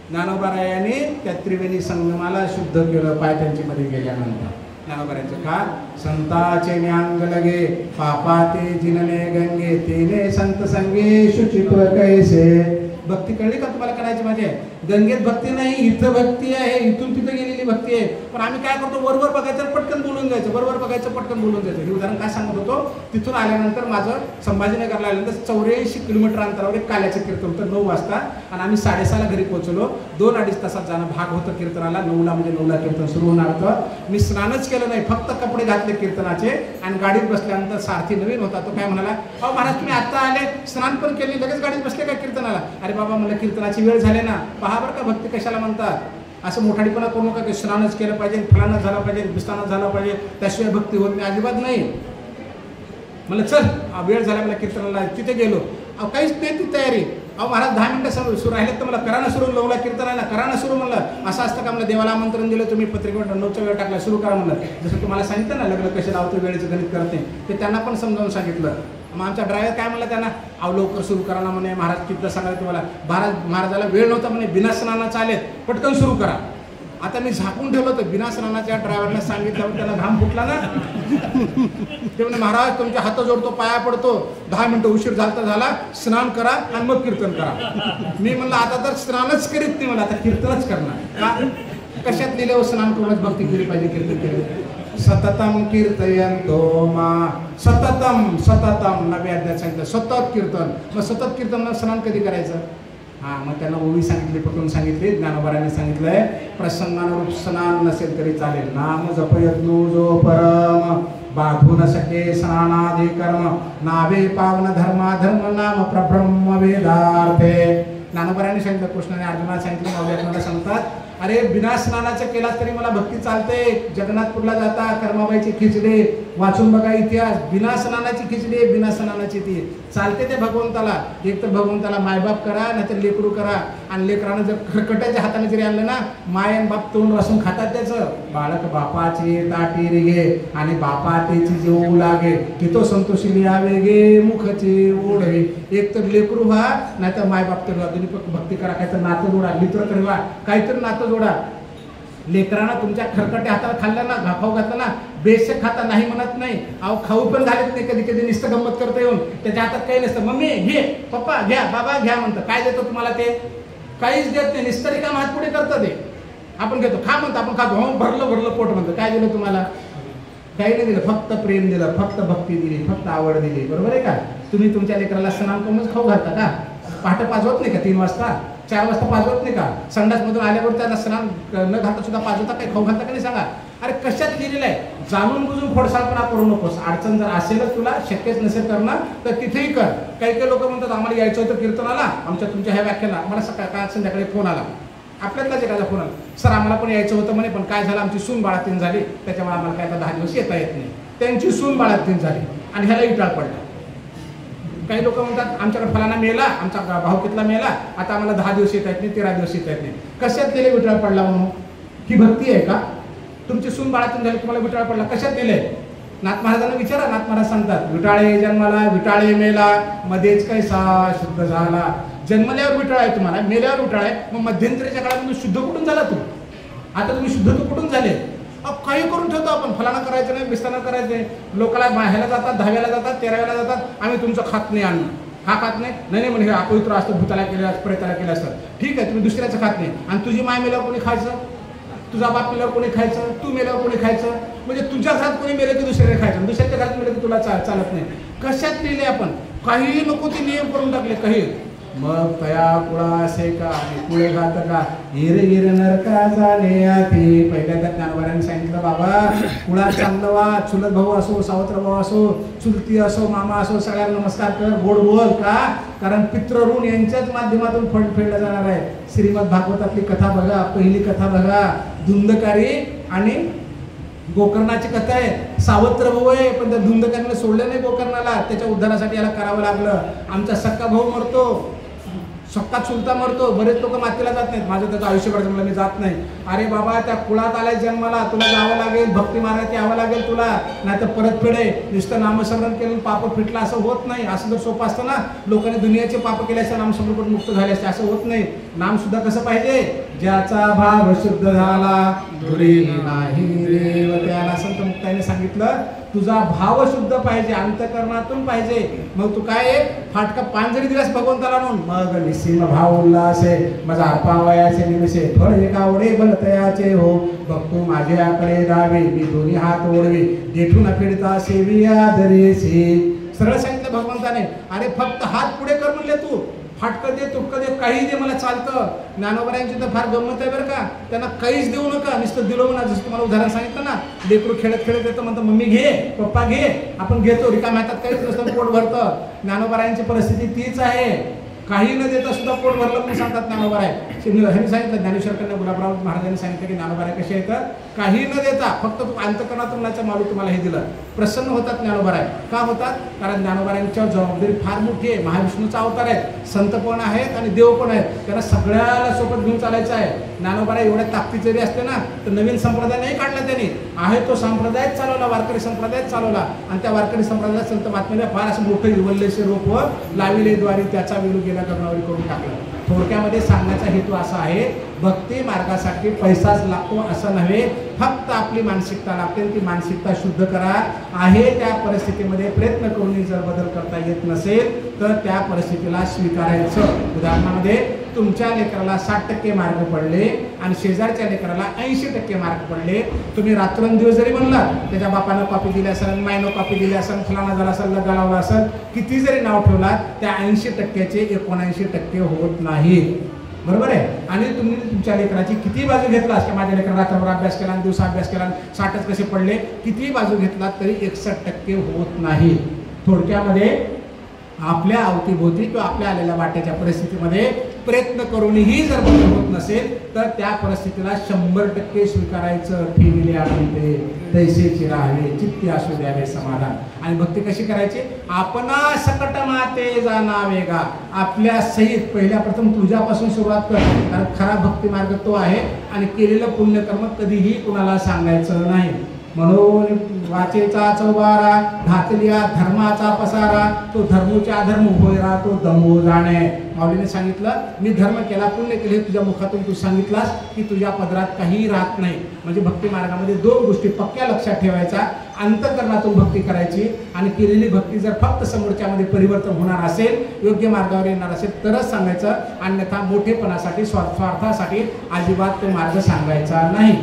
ज्ञानोबारायांनी त्या त्रिवेणी संगमाला शुद्ध केलं पाय त्यांची मध्ये गेल्यानंतर. ज्ञानोबारायांचं का, संताचे न्यांग लगे पापाते जिनने गंगे तेने संत संगे शुचित्व कैसे. भक्ती कळली का तुम्हाला करायची माझी? गंगेत भक्ती नाही, इथं भक्ती आहे, इथून तिथं गेलेली भक्ती आहे. पण आम्ही काय करतो, वरवर बघायचं पटकन बोलून जायचं, वरवर बघायचं पटकन बोलून जायचं. हे उदाहरण काय सांगत होतो, तिथून आल्यानंतर माझं संभाजीनगरला आल्यानंतर 84 किलोमीटर अंतरावर एक काल्याचं कीर्तन होतं 9 वाजता. आणि आम्ही 6:30ला घरी पोहोचलो. 2-2.5 तासात जाणं भाग होतं कीर्तनाला. 9ला म्हणजे 9ला कीर्तन सुरू होणार होतं. मी स्नानच केलं नाही, फक्त कपडे घातले कीर्तनाचे. आणि गाडीत बसल्यानंतर सारथी नवीन होता, तो काय म्हणाला, अहो महाराज तुम्ही आता आले, स्नान पण केले, लगेच गाडीत बसले का कीर्तनाला? अरे बाबा म्हणलं कीर्तनाची वेळ झाली ना. पहा बरं का भक्ती कशाला म्हणतात. असं मोठाडीपणा करू नका की स्नानच केलं पाहिजे, फलानच झालं पाहिजे, विस्तानच झालं पाहिजे, त्याशिवाय भक्ती होत नाही. अजिबात नाही. म्हणलं चल वेळ झाला, मला कीर्तनाला. तिथे गेलो, अहो काहीच नाही ती तयारी. अहो महाराज 10 मिनिटं सुरू राहिले तर मला कराना सुरू, लावला कीर्तनाला कराना सुरू. म्हणलं असं असतं का? मला देवाला आमंत्रण दिलं, तुम्ही पत्रिकेवर 9चा वेळ टाकला, सुरू करा म्हणलं. जसं तुम्हाला सांगितलं ना लग्न कसे लावतो, वेळेचं गणित करते, ते त्यांना पण समजावून सांगितलं. मग आमचा ड्रायव्हर काय म्हणला त्यांना, अहो लवकर सुरू करा ना म्हणे. महाराज किती सांगायला तुम्हाला, महाराजाला वेळ नव्हता म्हणे, बिना स्नानाचा आले, पटकन सुरू करा. आता मी झाकून ठेवलं तर बिना स्नानाच्या ड्रायव्हरला सांगितलं, त्याला घाम फुटला ना. ते म्हणे महाराज तुमचे हात जोडतो, पाया पडतो, 10 मिनिटं उशीर झाला, स्नान करा आणि मग कीर्तन करा. मी म्हणलं आता तर स्नानच करीत नाही, मला आता कीर्तनच करणार का? कशात लिहिलं स्नान करूनच भक्ती केली पाहिजे, कीर्तन केलं. सततम कीर्तयंतो मा, सततम 9व्या अध्यायात सांगितलं सतत कीर्तन. मग सतत कीर्तन स्नान कधी करायचं? मग त्यांना ओवी सांगितली, पटवून सांगितली. ज्ञानोबारांनी सांगितलंय प्रसंगानुरूप स्नान नसेल तरी चालेल. नाम जपयत्नो जो परम, बाधू न सके स्नानादि कर्म, नावे पावन धर्म नाम प्रब्रह्म वेदार्थे. ज्ञानोबारांनी सांगितलं, कृष्णाने अर्जुनाला सांगितलं, माऊली सांगतात, अरे बिना स्नानाचं केलास तरी मला भक्ती चालते. जगन्नाथपूरला जाता, कर्माबाईची खिचडी वाचून बघा इतिहास. बिना स्नानाची खिचडी, बिना स्नानाची ती चालते ते भगवंताला. एक तर भगवंताला मायबाप करा, नाहीतर लेकरू करा. आणि लेकरानं जर खरकट्याच्या हाताने जरी आणलं ना, माय आणि बाप तोंड वासून खातात त्याचं. बाळक बापाची ताटी रिगे आणि बापाटीची जेवू लागे, की तो संतोषी यावे गे मुखची ओढे. एक तर लेकरू व्हा, नाहीतर मायबाप तर दोन्ही भक्ती करा. काहीतरी नातं जोडा, मित्र तर व्हा, काहीतरी नातं जोडा. लेकरांना तुमच्या खरकट्या हाताला खाल्लं ना, घाफाव घातलं ना, बेशक खाता नाही म्हणत नाही, अहो खाऊ पण घालत नाही, कधी कधी नुसतं गंमत करता येऊन त्याच्या हातात काही नसतं, मम्मी घे, पप्पा घ्या, बाबा घ्या म्हणतं. काय देतो तुम्हाला ते? काहीच देत नाही, नुसतं रिकाम हात पुढे करतं ते. आपण घेतो, खा म्हणतो, आपण खातो, हो भरलं भरलं पोट म्हणतं. काय दिलं तुम्हाला? काही नाही दिलं, फक्त प्रेम दिलं, फक्त भक्ती दिली, फक्त आवड दिली. बरोबर आहे का? तुम्ही तुमच्या लेकराला स्नान करूनच खाऊ घालता का? पहाटे पाजवत नाही का? 3 वाजता 4 वाजता पाजवत नाही का? संडासमधून आल्यावर त्याला स्नान न घालता सुद्धा पाजवता, काही खाऊ घालता का नाही सांगा? अरे कशात लिहिलेलं आहे? जाणून बुजून खोडसाळपणा करू नकोस. अडचण जर असेलच तुला, शक्यच नसेल करणं, तर तिथेही कर. काही काही लोक म्हणतात आम्हाला यायचं होतं कीर्तनाला, आमच्या तुमच्या ह्या व्याख्याला. मला सकाळ संध्याकाळी फोन आला, आपल्यातलाच एखादा फोन आला, सर आम्हाला पण यायचं होतं म्हणे, पण काय झालं आमची सून बाळातीन झाली, त्याच्यामुळे आम्हाला काय आता 10 दिवस येता येत नाही. त्यांची सून बाळातीन झाली आणि ह्याला इटाळ पडला. काही लोक म्हणतात आमच्याकडे फलाना मेला, आमचा भाऊकीतला मेला, आता आम्हाला 10 दिवस येता येत नाही, 13 दिवस येता येत नाही. कशात गेले विटाळ पडला म्हणून? ही भक्ती आहे का? तुमची सून बाळातीन झाली, तुम्हाला विटाळ पडला, कशात गेले? नाथ महाराजांना विचारा. नाथ महाराज सांगतात, विटाळे जन्माला विटाळे मेला, मध्येच कैसा शुद्ध झाला. जन्मल्यावर विटाळ आहे तुम्हाला, मेल्यावर विटाळ आहे, मग मध्यंतरीच्या काळामध्ये शुद्ध कुठून झाला तू? आता तुम्ही शुद्ध तू कुठून झाले? काही करून ठेवतो आपण, फलाना करायचं नाही, बिस्ताना करायचं नाही. लोकांना बाहेरला जातात, 10व्याला जातात, 13व्याला जातात, आम्ही तुमचं खात नाही, अन्न हा खात नाही, नाही म्हणजे हे अपवित्र असतं, भूताला केलं, प्रेताला केलं असतं. ठीक आहे, तुम्ही दुसऱ्याचं खात नाही, आणि तुझी माय मेल्यावर कोणी खायचं? तुझा बाप मेल्यावर कोणी खायचं? तू मेल्यावर कोणी खायचं? म्हणजे तुझ्या घरात कोणी मेलं की दुसऱ्याने खायचं, दुसऱ्याच्या घरात मेलं की तुला चालत नाही. कशात लिहिले आपण? काही नको ते नियम करून टाकले काही. मग तया कुळा असे का कुळे घात का हिर हिर नरका झाले आधी. पहिल्यांदा ज्ञानोबारांनी सांगितलं, बाबा कुळात चांगलं वा, चुलत भाऊ असो, सावत्र भाऊ असो, चुलती असो, मामा असो, सगळ्यांना नमस्कार कर, गोड बोल. का? कारण पितृऋण यांच्याच माध्यमातून फळ फेडलं जाणार आहे. श्रीमद भागवतातली कथा बघा, पहिली कथा बघा, धुंदकारी आणि गोकर्णाची कथा आहे. सावत्र भाऊ आहे, पण त्या धुंदकारीने सोडलं नाही गोकर्णाला, त्याच्या उद्धारासाठी याला करावं लागलं. आमचा सक्का भाऊ मरतो, सक्का चुलता मरतो. बरेच लोक मातीला जात नाहीत, माझं त्याचं आयुष्यभर जमलं मी जात नाही. अरे बाबा, त्या कुळात आलाय जन्माला, तुला जावं लागेल, भक्ती मार्गात यावं लागेल तुला, नाही तर परत फेडे. नुसतं नामस्मरण केलं पाप फिटला असं होत नाही. असं जर सोपं असतं ना, लोकांनी दुनियाचे पाप केले असते, नामस्मरण मुक्त झाले असते, असं होत नाही. नाम सुद्धा कसं पाहिजे? ज्याचा भाव शुद्ध झाला धुरी नाही देव त्याला. संत मुक्ताईने सांगितलं, तुझा भाव शुद्ध पाहिजे, अंतकरणातून पाहिजे. मग तू काय फाटका 5 जरी दिलास भगवंताला म्हणून, मग निसीम भाव उल्हास आहे माझा अपावयाचे निमिषे फळ एकावडे बलतयाचे हो. बघतो माझ्याकडे दावे मी दोन्ही हात ओढवे, जेठून फिरता सेविया दरेसी. सरळ सांगितलं भगवंताने, अरे फक्त हात पुढे कर म्हणले, तू फाटकं दे, तुटकं दे, काही दे, मला चालतं. ज्ञानोबारांची तर फार गंमत आहे बरं का, त्यांना काहीच देऊ नका, नुसतं दिलं म्हणा. जसं तुम्हाला उदाहरण सांगितलं ना, लेकरू खेळत खेळत येतं, म्हणतं मम्मी घे, पप्पा घे, आपण घेतो, रिकाम हातात काहीच नसतं, पोट भरतं. ज्ञानोबारांची परिस्थिती तीच आहे, काही न देता सुद्धा पोट भरलं म्हणून सांगतात ज्ञानोबाराय. ह्यांनी सांगितलं, ज्ञानेश्वर कन्या गुलाबराव महाराजांनी सांगितलं की ज्ञानोबाराय कसे येतात, काही न देता फक्त तू अंतकरणातून मालू तुम्हाला हे दिलं, प्रसन्न होतात ज्ञानोबाराय. का होतात? कारण ज्ञानोबारांच्या जबाबदारी फार मोठी आहे. महाविष्णूचा अवतार आहे, संत पण आहेत आणि देव पण आहेत, त्यांना सगळ्याला सोबत घेऊन चालायचं आहे. ज्ञानोबाराय एवढ्या ताकदीचे जरी असते ना, तर नवीन संप्रदाय नाही काढला त्यांनी, आहे तो संप्रदायच चालवला, वारकरी संप्रदायच चालवला. आणि त्या वारकरी संप्रदायात संत महात्म्याने फार असं मोठं विवल्लेशे रोप लाविले द्वारी त्याचा विलू गेला करणारी करून टाकलं. थोडक्यामध्ये सांगण्याचा हेतू असा आहे, भक्ती मार्गासाठी पैसाच लागतो असं नव्हे, फक्त आपली मानसिकता लागते. ती मानसिकता शुद्ध करा. आहे त्या परिस्थितीमध्ये प्रयत्न करून जर बदल करता येत नसेल तर त्या परिस्थितीला स्वीकारायचं. उदाहरणामध्ये तुमच्या लेकराला 60% मार्क पडले आणि शेजारच्या लेकराला 80% मार्क पडले. तुम्ही रात्रंदिवस जरी म्हणलात, त्याच्या बापानं कॉपी दिली असेल, मायनं कॉपी दिली असेल, फलाना झाला असेल, लग्न लावला असेल, किती जरी नाव ठेवलात, त्या 80%चे 79% होत नाही. बरोबर आहे? आणि तुम्ही तुमच्या लेकराची किती बाजू घेतलास की माझ्या लेकराला रात्रभर अभ्यास केला आणि दिवसा अभ्यास केला, 60च कसे पडले, किती बाजू घेतलात तरी 61% होत नाही. थोडक्यामध्ये आपल्या अवतीभोवती किंवा आपल्या आलेल्या वाट्याच्या परिस्थितीमध्ये प्रयत्न करूनही जर बदल होत नसेल तर त्या परिस्थितीला 100% स्वीकारायचं. ठेविले आपण ते तैसेची राहावे, चित्ती असू द्यावे समाधान. आणि भक्ती कशी करायची? आपणा सकट माते जाणावे गा, आपल्या सहित पहिल्या प्रथम तुझ्यापासून सुरुवात कर. कारण खरा भक्ती मार्ग तो आहे आणि केलेलं पुण्यकर्म कधीही कुणाला सांगायचं नाही. म्हणून वाचेचा चौबारा घातलिया धर्माचा पसारा तो धर्मोच्या अधर्म होयरा तो दमो जाणे. माऊलीने सांगितलं मी धर्म केला पुण्य केले तुझ्या मुखातून तू सांगितलास की तुझ्या पदरात काही राहत नाही. म्हणजे भक्ती मार्गामध्ये दोन गोष्टी पक्क्या लक्षात ठेवायचा. अंतःकरणातून भक्ती करायची आणि केलेली भक्ती जर फक्त समोरच्यामध्ये परिवर्तन होणार असेल योग्य मार्गावर येणार असेल तरच सांगायचं. अन्यथा मोठेपणासाठी स्वार्थासाठी अजिबात तो मार्ग सांगायचा नाही.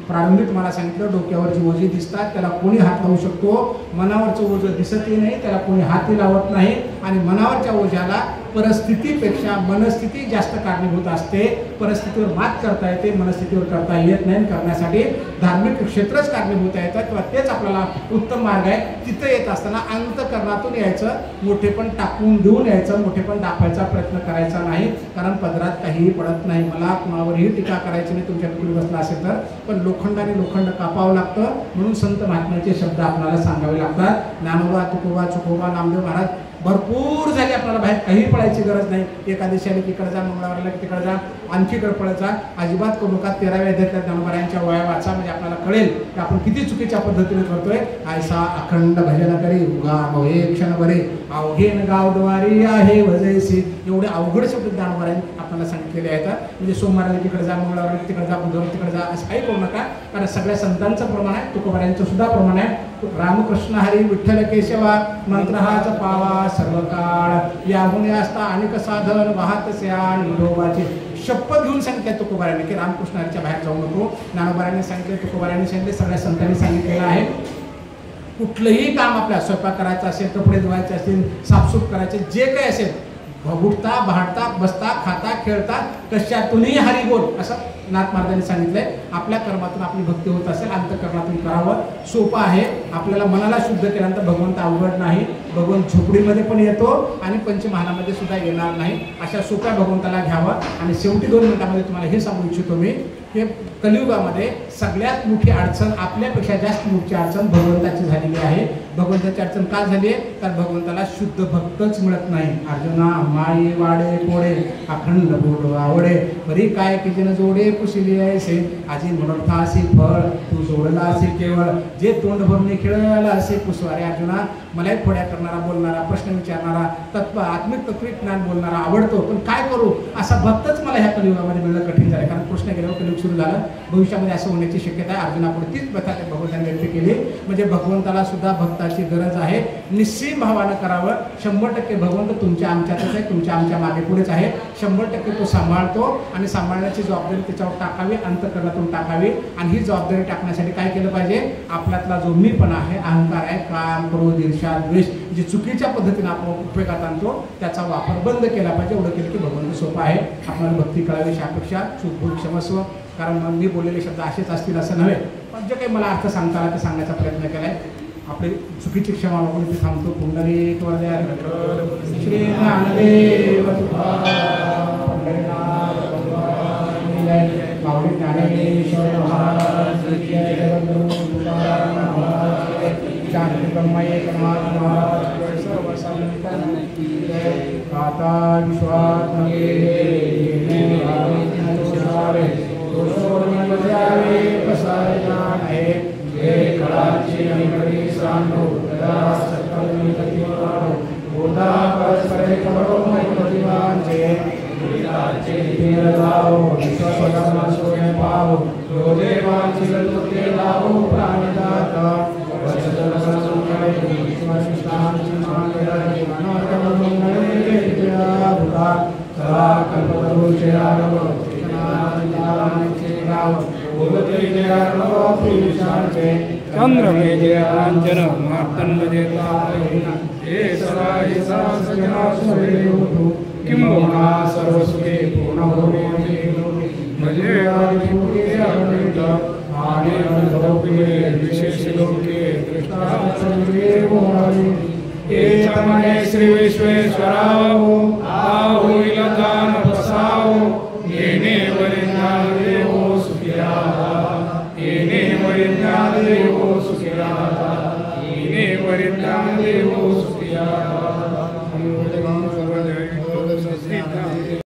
प्रारंभी तुम्हाला सांगितलं डोक्यावरची ओझी दिसतात त्याला कोणी हात लावू शकतो. मनावरचं ओझं दिसतही नाही त्याला कोणी हातही लावत नाही. आणि मनावरच्या ओझ्याला परिस्थितीपेक्षा मनस्थिती जास्त कारणीभूत असते. परिस्थितीवर मात करता येते मनस्थितीवर करता येत नाही. करण्यासाठी धार्मिक क्षेत्रच कारणीभूत आहेत किंवा तेच आपल्याला उत्तम मार्ग आहे. तिथं येत असताना अंतःकरणातून यायचं. मोठेपण टाकून देऊन यायचं. मोठेपण दाखवायचा प्रयत्न करायचा नाही. कारण पदरात काहीही पडत नाही. मला कुणावरही टीका करायची नाही तुमच्या कुणी बसला असेल तर. पण लोखंडाने लोखंड कापावं लागतं. म्हणून संत महात्म्याचे शब्द आपल्याला सांगावे लागतात. ज्ञानोबा तुकोबा चुकोबा नामदेव महाराज भरपूर झाले. आपल्याला बाहेर काही पळायची गरज नाही. एका दिवशी तिकडे जा मंगळवारला तिकडे जा आणखीकडे पळत जा अजिबात करू नका. 13व्या अध्यायातल्या ज्ञानोबारायांच्या वया वाचा म्हणजे आपल्याला कळेल की आपण किती चुकीच्या पद्धतीने करतोय. ऐसा अखंड भजन करी उगा मोहे क्षण बरे अवघेन गावद्वारी आहे वजयसी. एवढे अवघड शब्द ज्ञानोबारांनी आपल्याला सांगितलेले आहेत. म्हणजे सोमवाराला तिकडे जा मंगळवाराला तिकडे जा बुधवार तिकडे जा असं काही करू नका. कारण सगळ्या संतांचं प्रमाण आहे तुकोबारायांचं सुद्धा प्रमाण आहे. रामकृष्ण हरी विठ्ठल केशवा मंत्र हाच पावा सर्व काळ याहून असता अनेक साधन वाहत स्यान विठोबाची शपथ घेऊन सांगितलं तुकोबारांनी की रामकृष्ण हरीच्या बाहेर जाऊ नको. ज्ञानोबारांनी सांगितले तुकोबारांनी सांगितले सगळ्या संतांनी सांगितलेलं आहे. कुठलंही काम आपल्या स्वयंपाक करायचं असेल कपडे धुवायचे असतील साफसूफ करायचे जे काही असेल उठता भाडता बसता खाता खेळता कशातूनही हरी बोल असं नाथ महाराजांनी सांगितलंय. आपल्या कर्मातून आपली भक्ती होत असेल अंतःकरणातून करावं. सोपं आहे. आपल्याला मनाला शुद्ध केल्यानंतर भगवंत अवघड नाही. भगवंत झोपडीमध्ये पण येतो आणि पंचमहालामध्ये सुद्धा येणार नाही. अशा सोप्या भगवंताला घ्यावं. आणि शेवटी 2 मिनिटांमध्ये तुम्हाला हे सांगू इच्छितो मी की कलियुगामध्ये सगळ्यात मोठी अडचण आपल्यापेक्षा जास्त मोठी अडचण भगवंताची झालेली आहे. भगवंताची अडचण का झाली आहे तर भगवंताला शुद्ध भक्तच मिळत नाही. अर्जुना माई वाडे पोडे अखंड बोड आवडे बरी काय की जन जोडे पुशिली ऐसे आजी मनोर्थासी फळ तू जोडला असे केवळ जे तोंड भरणे खेळायला असे पुसवारे. अर्जुना मलाही खोड्या करणारा बोलणारा प्रश्न विचारणारा तत्व आत्मिक तत्विक ज्ञान बोलणारा आवडतो. पण काय करू असा भक्तच मला ह्या कलियुगामध्ये मिळणं कठीण झालं. कारण कृष्ण गेल्यावर कलियुग सुरू झालं. भविष्यामध्ये असं होण्याची शक्यता आहे. अर्जुनापुढे तीच प्रथा भगवंतांनी व्यक्त केली. म्हणजे भगवंताला सुद्धा भक्ताची गरज आहे. निश्चित भावानं करावं. 100% भगवंत तुमच्या आमच्यातच आहे. तुमच्या आमच्या मागे पुढेच आहे. 100% तो सांभाळतो आणि सांभाळण्याची जबाबदारी त्याच्यावर टाकावी अंतःकरणातून टाकावी. आणि ही जबाबदारी टाकण्यासाठी काय केलं पाहिजे आपल्यातला जो मीपणा आहे अहंकार आहे काम क्रोध ईर्ष्या द्वेष जे चुकीच्या पद्धतीने आपण उपयोगात आणतो त्याचा वापर बंद केला पाहिजे. एवढं केलं की भगवंत सोपं आहे. आपल्याला भक्ती कळावी अपेक्षा चूक क्षमस्व. कारण मग मी बोललेले शब्द असेच असतील असं नव्हे. पण जे काही मला अर्थ सांगता आला ते सांगण्याचा प्रयत्न केला आहे. आपली चुकीची क्षमा बघून ते थांबतो. पुंडलिक वरदे श्री ज्ञानदेव माऊली ज्ञानेश्वर महाराज शांती ब्रह्म एक आता विश्वास चंद्रमेजयाञ्जन मार्तण्डजेता किं बहुना सर्वसुखे पूर्णभूमे विशेषलोके श्री विश्वेश्वराव आहुइलदान बसाओ येणे वरिज्ञान देवो सुखिया येणे वरिज्ञान देवो सुखिया येणे वरिज्ञान देवो सुखिया